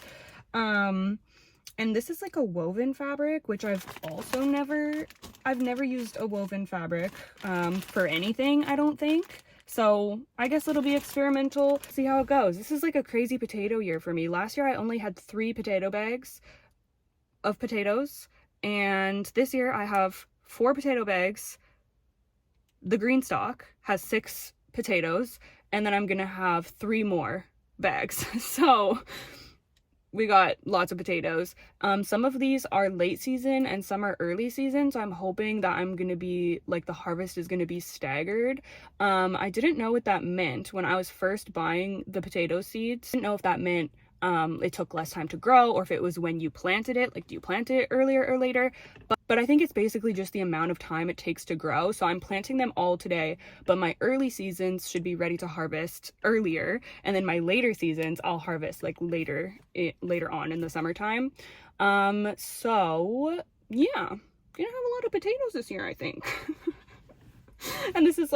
And this is like a woven fabric, which I've never used a woven fabric for anything, I don't think. So I guess it'll be experimental, see how it goes. This is like a crazy potato year for me. Last year I only had 3 potato bags of potatoes, and this year I have 4 potato bags. The green stalk has 6 potatoes, and then I'm gonna have 3 more bags. So we got lots of potatoes. Some of these are late season and some are early season, so I'm hoping that I'm gonna be like, the harvest is gonna be staggered. I didn't know what that meant when I was first buying the potato seeds. I didn't know if that meant it took less time to grow, or if it was when you planted it, like do you plant it earlier or later? But I think it's basically just the amount of time it takes to grow. So I'm planting them all today, but my early seasons should be ready to harvest earlier, and then my later seasons I'll harvest like later on in the summertime. So yeah, gonna have a lot of potatoes this year, I think. And this is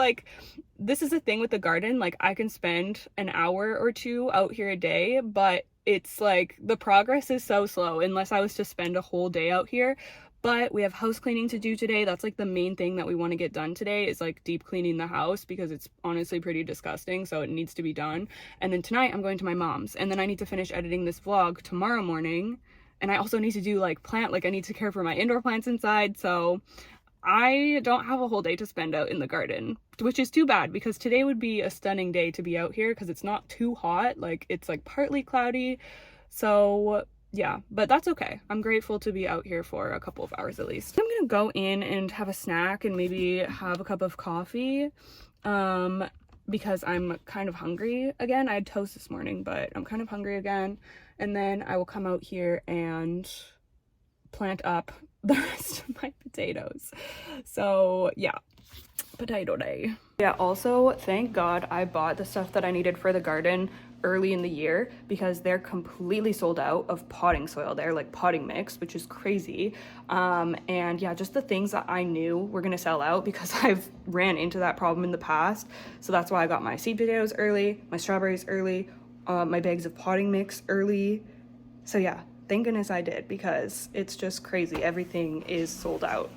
the thing with the garden, like I can spend an hour or two out here a day, but it's like the progress is so slow unless I was to spend a whole day out here. But we have house cleaning to do today. That's like the main thing that we want to get done today, is like deep cleaning the house, because it's honestly pretty disgusting, so it needs to be done. And then tonight I'm going to my mom's, and then I need to finish editing this vlog tomorrow morning. And I also need to do like I need to care for my indoor plants inside, so I don't have a whole day to spend out in the garden, which is too bad, because today would be a stunning day to be out here because it's not too hot. Like it's like partly cloudy. So yeah, but that's okay. I'm grateful to be out here for a couple of hours at least. I'm gonna go in and have a snack and maybe have a cup of coffee, because I'm kind of hungry again. I had toast this morning, but I'm kind of hungry again. And then I will come out here and plant up the rest of my potatoes. So yeah, potato day. Yeah, also thank God I bought the stuff that I needed for the garden early in the year, because they're completely sold out of potting soil. They're like potting mix, which is crazy. And yeah, just the things that I knew were gonna sell out, because I've ran into that problem in the past. So that's why I got my seed potatoes early, my strawberries early, my bags of potting mix early. So yeah, thank goodness I did, because it's just crazy. Everything is sold out.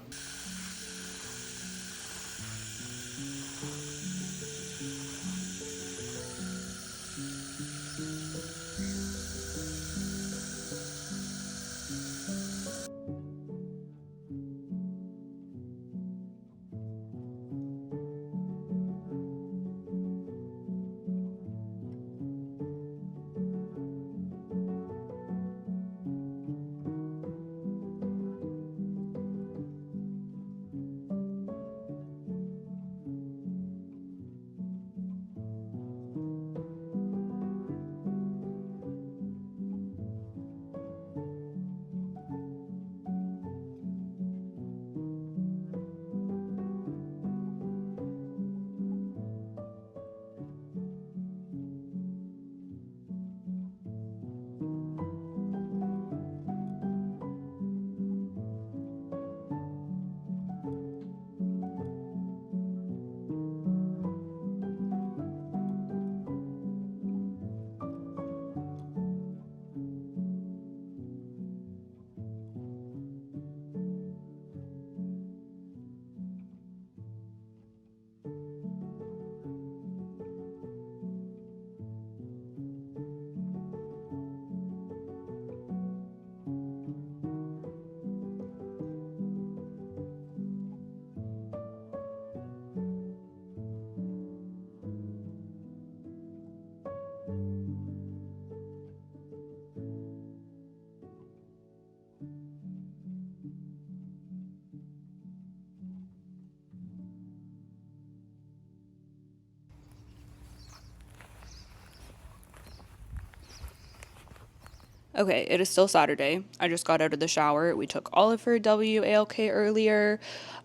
Okay, it is still Saturday. I just got out of the shower. We took Olive for WALK earlier.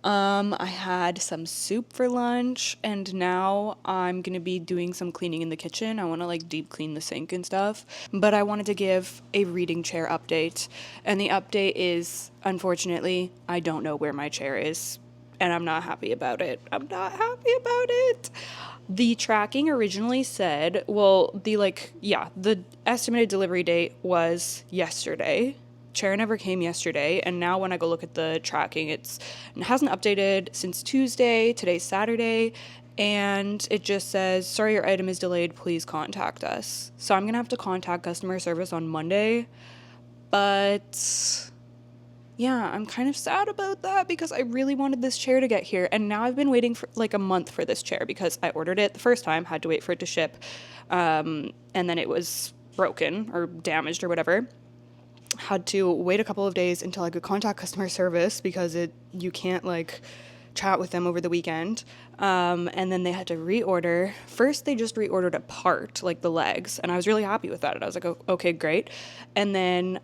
I had some soup for lunch, and now I'm gonna be doing some cleaning in the kitchen. I wanna like deep clean the sink and stuff. But I wanted to give a reading chair update. And the update is, unfortunately, I don't know where my chair is. And I'm not happy about it. The tracking originally said, the estimated delivery date was yesterday. Chair never came yesterday, and now when I go look at the tracking, it hasn't updated since Tuesday. Today's Saturday, and it just says, sorry, your item is delayed, please contact us. So I'm gonna have to contact customer service on Monday, but yeah, I'm kind of sad about that, because I really wanted this chair to get here, and now I've been waiting for like a month for this chair, because I ordered it the first time, had to wait for it to ship, and then it was broken or damaged or whatever. Had to wait a couple of days until I could contact customer service, because you can't like chat with them over the weekend. And then they had to reorder. First, they just reordered a part, like the legs, and I was really happy with that. And I was like, okay, great. And then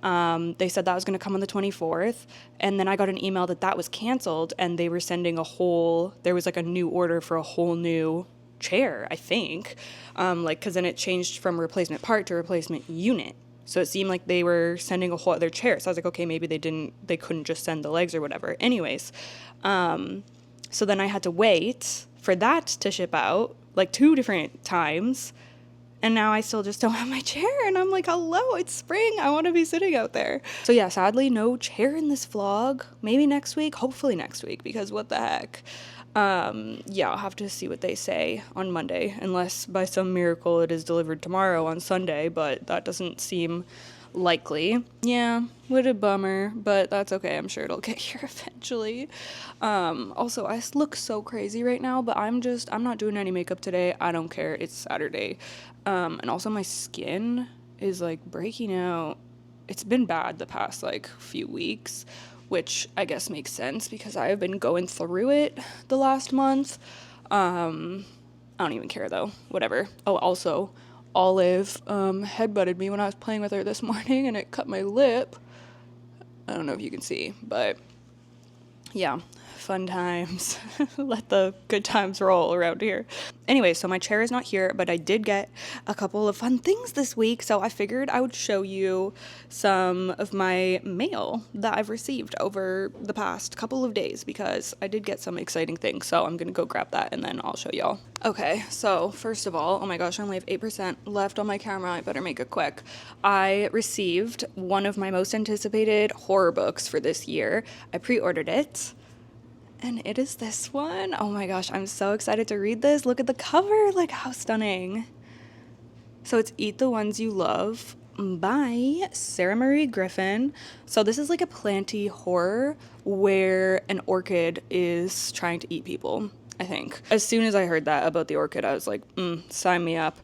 they said that was going to come on the 24th. And then I got an email that was canceled, and they were sending there was like a new order for a whole new chair, I think. Because then it changed from replacement part to replacement unit. So it seemed like they were sending a whole other chair. So I was like, okay, maybe they couldn't just send the legs or whatever. Anyways, so then I had to wait for that to ship out, like 2 different times. And now I still just don't have my chair. And I'm like, hello, it's spring. I want to be sitting out there. So yeah, sadly, no chair in this vlog. Maybe next week, hopefully next week, because what the heck. Yeah, I'll have to see what they say on Monday, unless by some miracle it is delivered tomorrow on Sunday, but that doesn't seem likely. Yeah, what a bummer, but that's okay. I'm sure it'll get here eventually. Also, I look so crazy right now, but I'm not doing any makeup today. I don't care. It's Saturday. And also my skin is like breaking out. It's been bad the past like few weeks, which I guess makes sense because I have been going through it the last month. I don't even care though, whatever. Oh, also, Olive headbutted me when I was playing with her this morning and it cut my lip. I don't know if you can see, but yeah, fun times. Let the good times roll around here. Anyway, so my chair is not here, but I did get a couple of fun things this week, so I figured I would show you some of my mail that I've received over the past couple of days because I did get some exciting things, so I'm gonna go grab that and then I'll show y'all. Okay, so first of all, oh my gosh, I only have 8% left on my camera. I better make it quick. I received one of my most anticipated horror books for this year. I pre-ordered it. And it is this one. Oh my gosh, I'm so excited to read this. Look at the cover, like how stunning. So it's Eat the Ones You Love by Sarah Marie Griffin. So this is like a planty horror where an orchid is trying to eat people, I think. As soon as I heard that about the orchid, I was like, sign me up.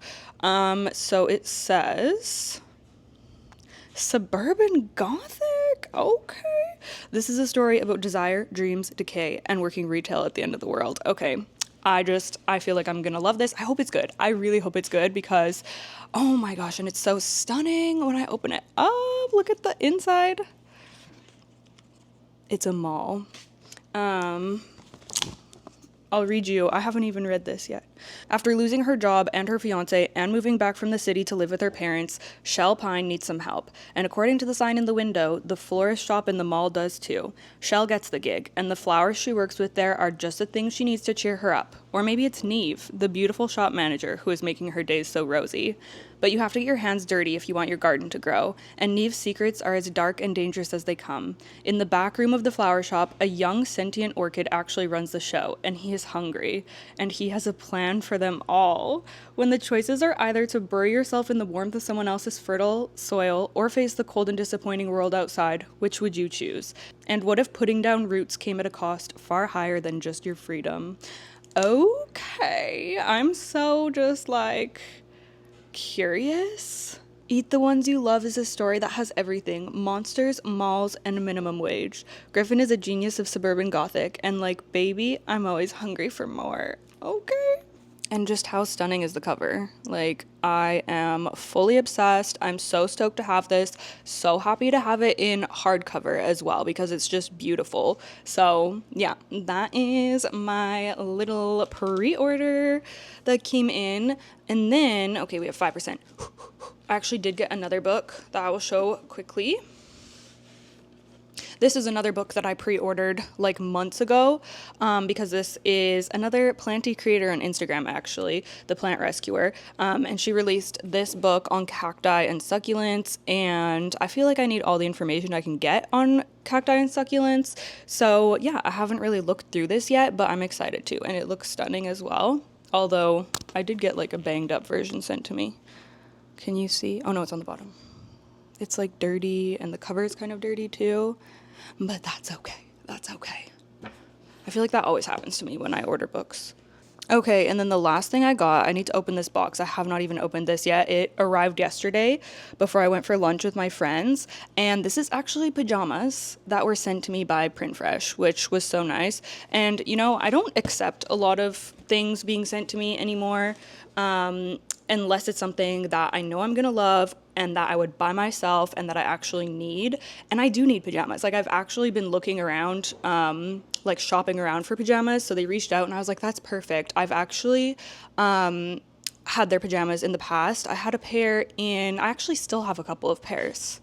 So it says suburban gothic? Okay. This is a story about desire, dreams, decay, and working retail at the end of the world. Okay. I feel like I'm gonna love this. I hope it's good. I really hope it's good because, oh my gosh, and it's so stunning when I open it up. Look at the inside. It's a mall. I'll read you. I haven't even read this yet. After losing her job and her fiance and moving back from the city to live with her parents, Shell Pine needs some help. And according to the sign in the window, the florist shop in the mall does too. Shell gets the gig, and the flowers she works with there are just the things she needs to cheer her up. Or maybe it's Neve, the beautiful shop manager, who is making her days so rosy. But you have to get your hands dirty if you want your garden to grow, and Neve's secrets are as dark and dangerous as they come. In the back room of the flower shop, a young sentient orchid actually runs the show, and he is hungry, and he has a plan for them all. When the choices are either to bury yourself in the warmth of someone else's fertile soil or face the cold and disappointing world outside, which would you choose? And what if putting down roots came at a cost far higher than just your freedom? Okay, I'm so just like curious. Eat the Ones You Love is a story that has everything: monsters, malls, and minimum wage. Griffin is a genius of suburban gothic, and like, baby, I'm always hungry for more. Okay. And just how stunning is the cover? Like, I am fully obsessed. I'm so stoked to have this. So happy to have it in hardcover as well because it's just beautiful. So yeah, that is my little pre-order that came in. And then, okay, we have 5%. I actually did get another book that I will show quickly. This is another book that I pre-ordered like months ago because this is another planty creator on Instagram, actually, The Plant Rescuer. And she released this book on cacti and succulents. And I feel like I need all the information I can get on cacti and succulents. So yeah, I haven't really looked through this yet, but I'm excited to. And it looks stunning as well. Although I did get like a banged up version sent to me. Can you see? Oh no, it's on the bottom. It's like dirty and the cover is kind of dirty too. But that's okay. That's okay. I feel like that always happens to me when I order books. Okay, and then the last thing I got, I need to open this box. I have not even opened this yet. It arrived yesterday before I went for lunch with my friends. And this is actually pajamas that were sent to me by Print Fresh, which was so nice. And, you know, I don't accept a lot of things being sent to me anymore, unless it's something that I know I'm gonna love and that I would buy myself and that I actually need. And I do need pajamas. Like, I've actually been looking around, like shopping around for pajamas. So they reached out and I was like, that's perfect. I've actually had their pajamas in the past. I had a pair in, I actually still have a couple of pairs.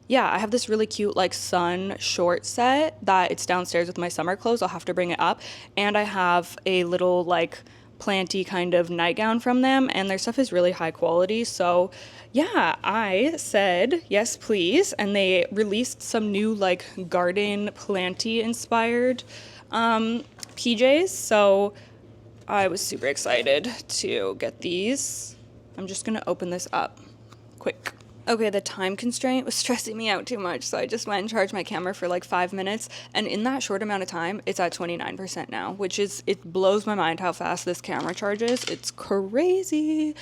Yeah, I have this really cute like sun short set that it's downstairs with my summer clothes. I'll have to bring it up. And I have a little like planty kind of nightgown from them, and their stuff is really high quality. So yeah, I said yes please, and they released some new like garden planty inspired PJs. So I was super excited to get these. I'm just gonna open this up quick. Okay, the time constraint was stressing me out too much, so I just went and charged my camera for like 5 minutes, and in that short amount of time, it's at 29% now, which is, it blows my mind how fast this camera charges. It's crazy.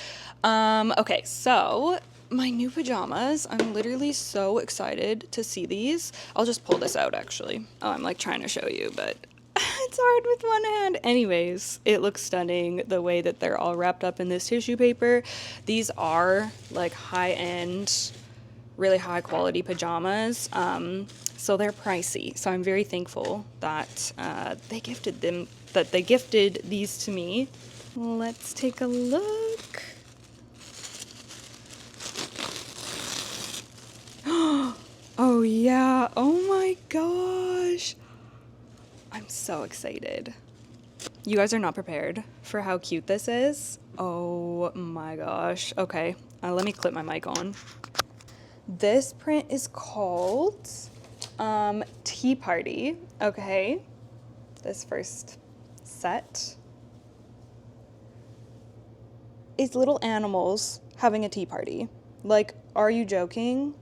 Okay, so my new pajamas, I'm literally so excited to see these. I'll just pull this out, actually. Oh, I'm like trying to show you, but it's hard with one hand. Anyways, it looks stunning the way that they're all wrapped up in this tissue paper. These are like high-end, really high quality pajamas. So they're pricey. So I'm very thankful that they gifted these to me. Let's take a look. Oh yeah, oh my gosh. I'm so excited. You guys are not prepared for how cute this is. Oh my gosh. Okay, let me clip my mic on. This print is called Tea Party. Okay, this first set is little animals having a tea party. Like, are you joking?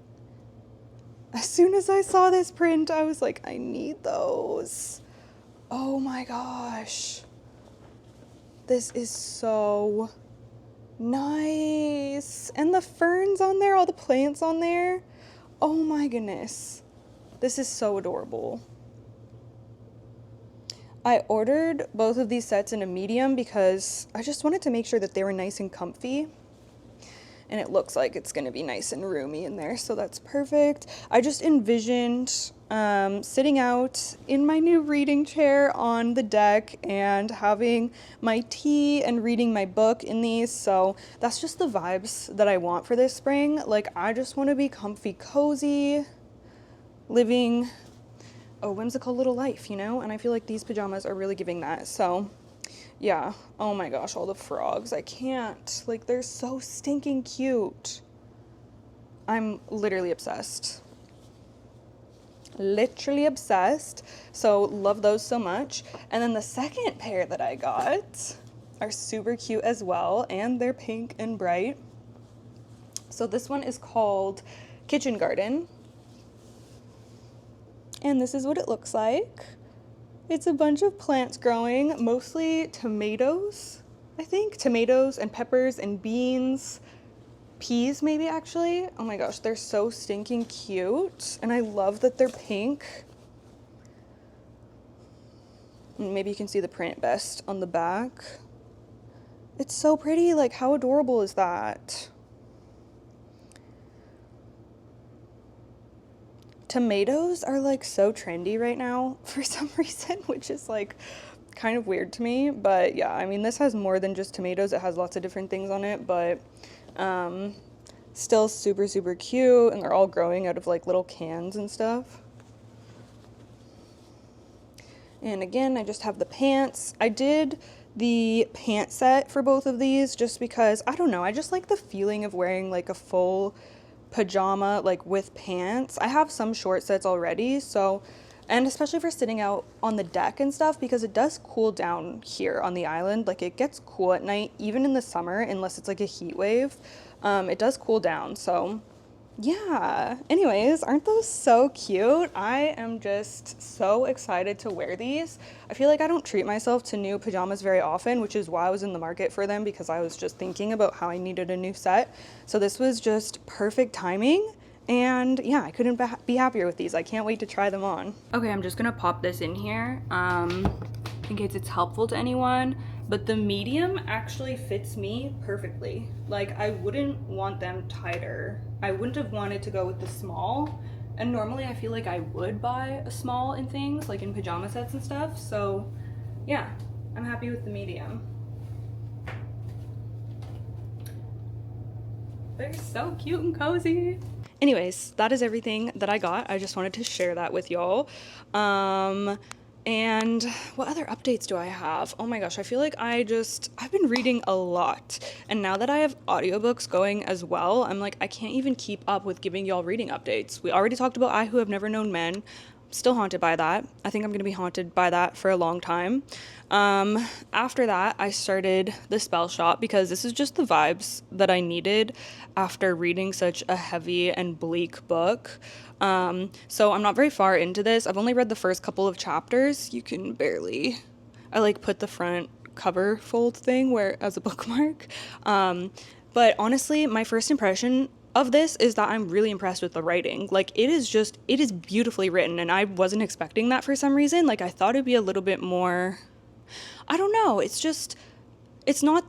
As soon as I saw this print, I was like, I need those. Oh my gosh. This is so nice. And the ferns on there, all the plants on there. Oh my goodness. This is so adorable. I ordered both of these sets in a medium because I just wanted to make sure that they were nice and comfy. And it looks like it's gonna be nice and roomy in there, so that's perfect. I just envisioned sitting out in my new reading chair on the deck and having my tea and reading my book in these, so that's just the vibes that I want for this spring. Like, I just want to be comfy, cozy, living a whimsical little life, you know? And I feel like these pajamas are really giving that, so yeah. Oh my gosh, all the frogs. I can't. Like, they're so stinking cute. I'm literally obsessed. Literally obsessed. So love those so much. And then the second pair that I got are super cute as well, and they're pink and bright. So this one is called Kitchen Garden. And this is what it looks like. It's a bunch of plants growing, mostly tomatoes, I think. Tomatoes and peppers and beans, peas maybe actually. Oh my gosh, they're so stinking cute. And I love that they're pink. Maybe you can see the print best on the back. It's so pretty, like how adorable is that? Tomatoes are like so trendy right now for some reason, which is like kind of weird to me. But yeah, I mean, this has more than just tomatoes. It has lots of different things on it, but still super, super cute. And they're all growing out of like little cans and stuff. And again, I just have the pants. I did the pant set for both of these just because, I don't know, I just like the feeling of wearing like a full pajama like with pants. I have some short sets already, so, and especially for sitting out on the deck and stuff, because it does cool down here on the island. Like, it gets cool at night, even in the summer, unless it's like a heat wave. It does cool down, so Yeah. Anyways, aren't those so cute? I am just so excited to wear these. I feel like I don't treat myself to new pajamas very often, which is why I was in the market for them, because I was just thinking about how I needed a new set. So this was just perfect timing. And yeah, I couldn't be happier with these. I can't wait to try them on. Okay, I'm just gonna pop this in here in case it's helpful to anyone. But the medium actually fits me perfectly. Like, I wouldn't want them tighter. I wouldn't have wanted to go with the small. And normally I feel like I would buy a small in things, like in pajama sets and stuff. So yeah, I'm happy with the medium. They're so cute and cozy. Anyways, that is everything that I got. I just wanted to share that with y'all. And what other updates do I have? Oh my gosh, I feel like I've been reading a lot. And now that I have audiobooks going as well, I'm like, I can't even keep up with giving y'all reading updates. We already talked about I Who Have Never Known Men. Still haunted by that. I think I'm going to be haunted by that for a long time. After that, I started The Spell Shop because this is just the vibes that I needed after reading such a heavy and bleak book. So I'm not very far into this. I've only read the first couple of chapters. You can barely... I like put the front cover fold thing where as a bookmark. But honestly, my first impression of this is that I'm really impressed with the writing. Like, it is beautifully written, and I wasn't expecting that for some reason. Like, I thought it'd be a little bit more, I don't know, it's not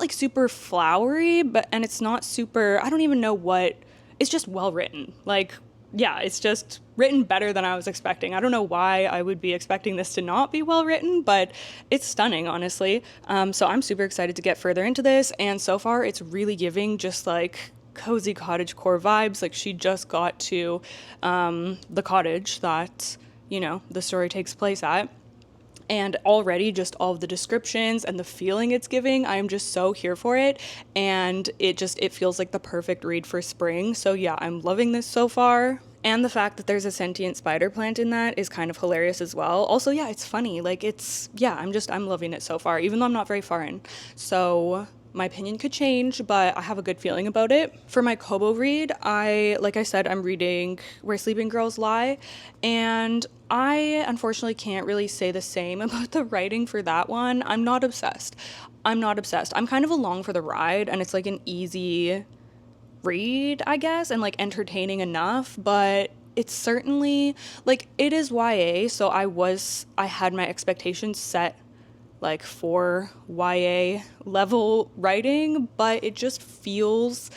like super flowery, and it's not super, I don't even know what, it's just well written. Like, yeah, it's just written better than I was expecting. I don't know why I would be expecting this to not be well written, but it's stunning, honestly. So I'm super excited to get further into this, and so far it's really giving just like cozy cottagecore vibes. Like, she just got to the cottage that, you know, the story takes place at. And already just all of the descriptions and the feeling it's giving, I am just so here for it. And it feels like the perfect read for spring. So yeah, I'm loving this so far. And the fact that there's a sentient spider plant in that is kind of hilarious as well. Also, yeah, it's funny. Like, I'm loving it so far, even though I'm not very far in. So my opinion could change, but I have a good feeling about it. For my Kobo read, like I said, I'm reading Where Sleeping Girls Lie, and I unfortunately can't really say the same about the writing for that one. I'm not obsessed. I'm kind of along for the ride, and it's like an easy read, I guess, and like entertaining enough, but it's certainly, like, it is YA, so I had my expectations set like for YA level writing, but it feels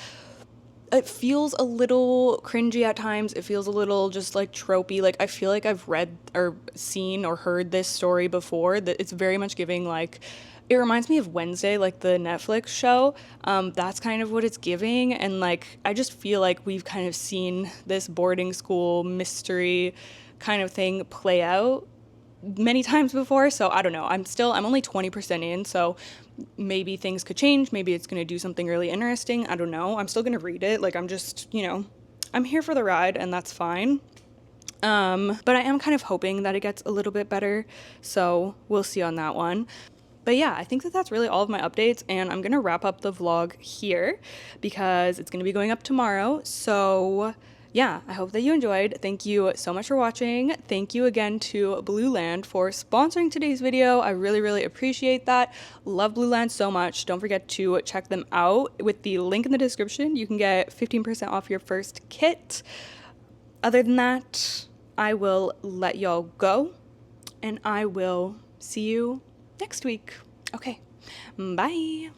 a little cringy at times. It feels a little just like tropey. Like, I feel like I've read or seen or heard this story before, that it's very much giving, like, it reminds me of Wednesday, like the Netflix show. That's kind of what it's giving. And like, I just feel like we've kind of seen this boarding school mystery kind of thing play out many times before. So I don't know. I'm only 20% in, so maybe things could change. Maybe it's going to do something really interesting. I don't know. I'm still going to read it. Like, I'm just, I'm here for the ride, and that's fine. But I am kind of hoping that it gets a little bit better. So we'll see on that one. But yeah, I think that's really all of my updates, and I'm going to wrap up the vlog here because it's going to be going up tomorrow. So yeah, I hope that you enjoyed. Thank you so much for watching. Thank you again to Blueland for sponsoring today's video. I really, really appreciate that. Love Blueland so much. Don't forget to check them out. With the link in the description, you can get 15% off your first kit. Other than that, I will let y'all go, and I will see you next week. Okay, bye.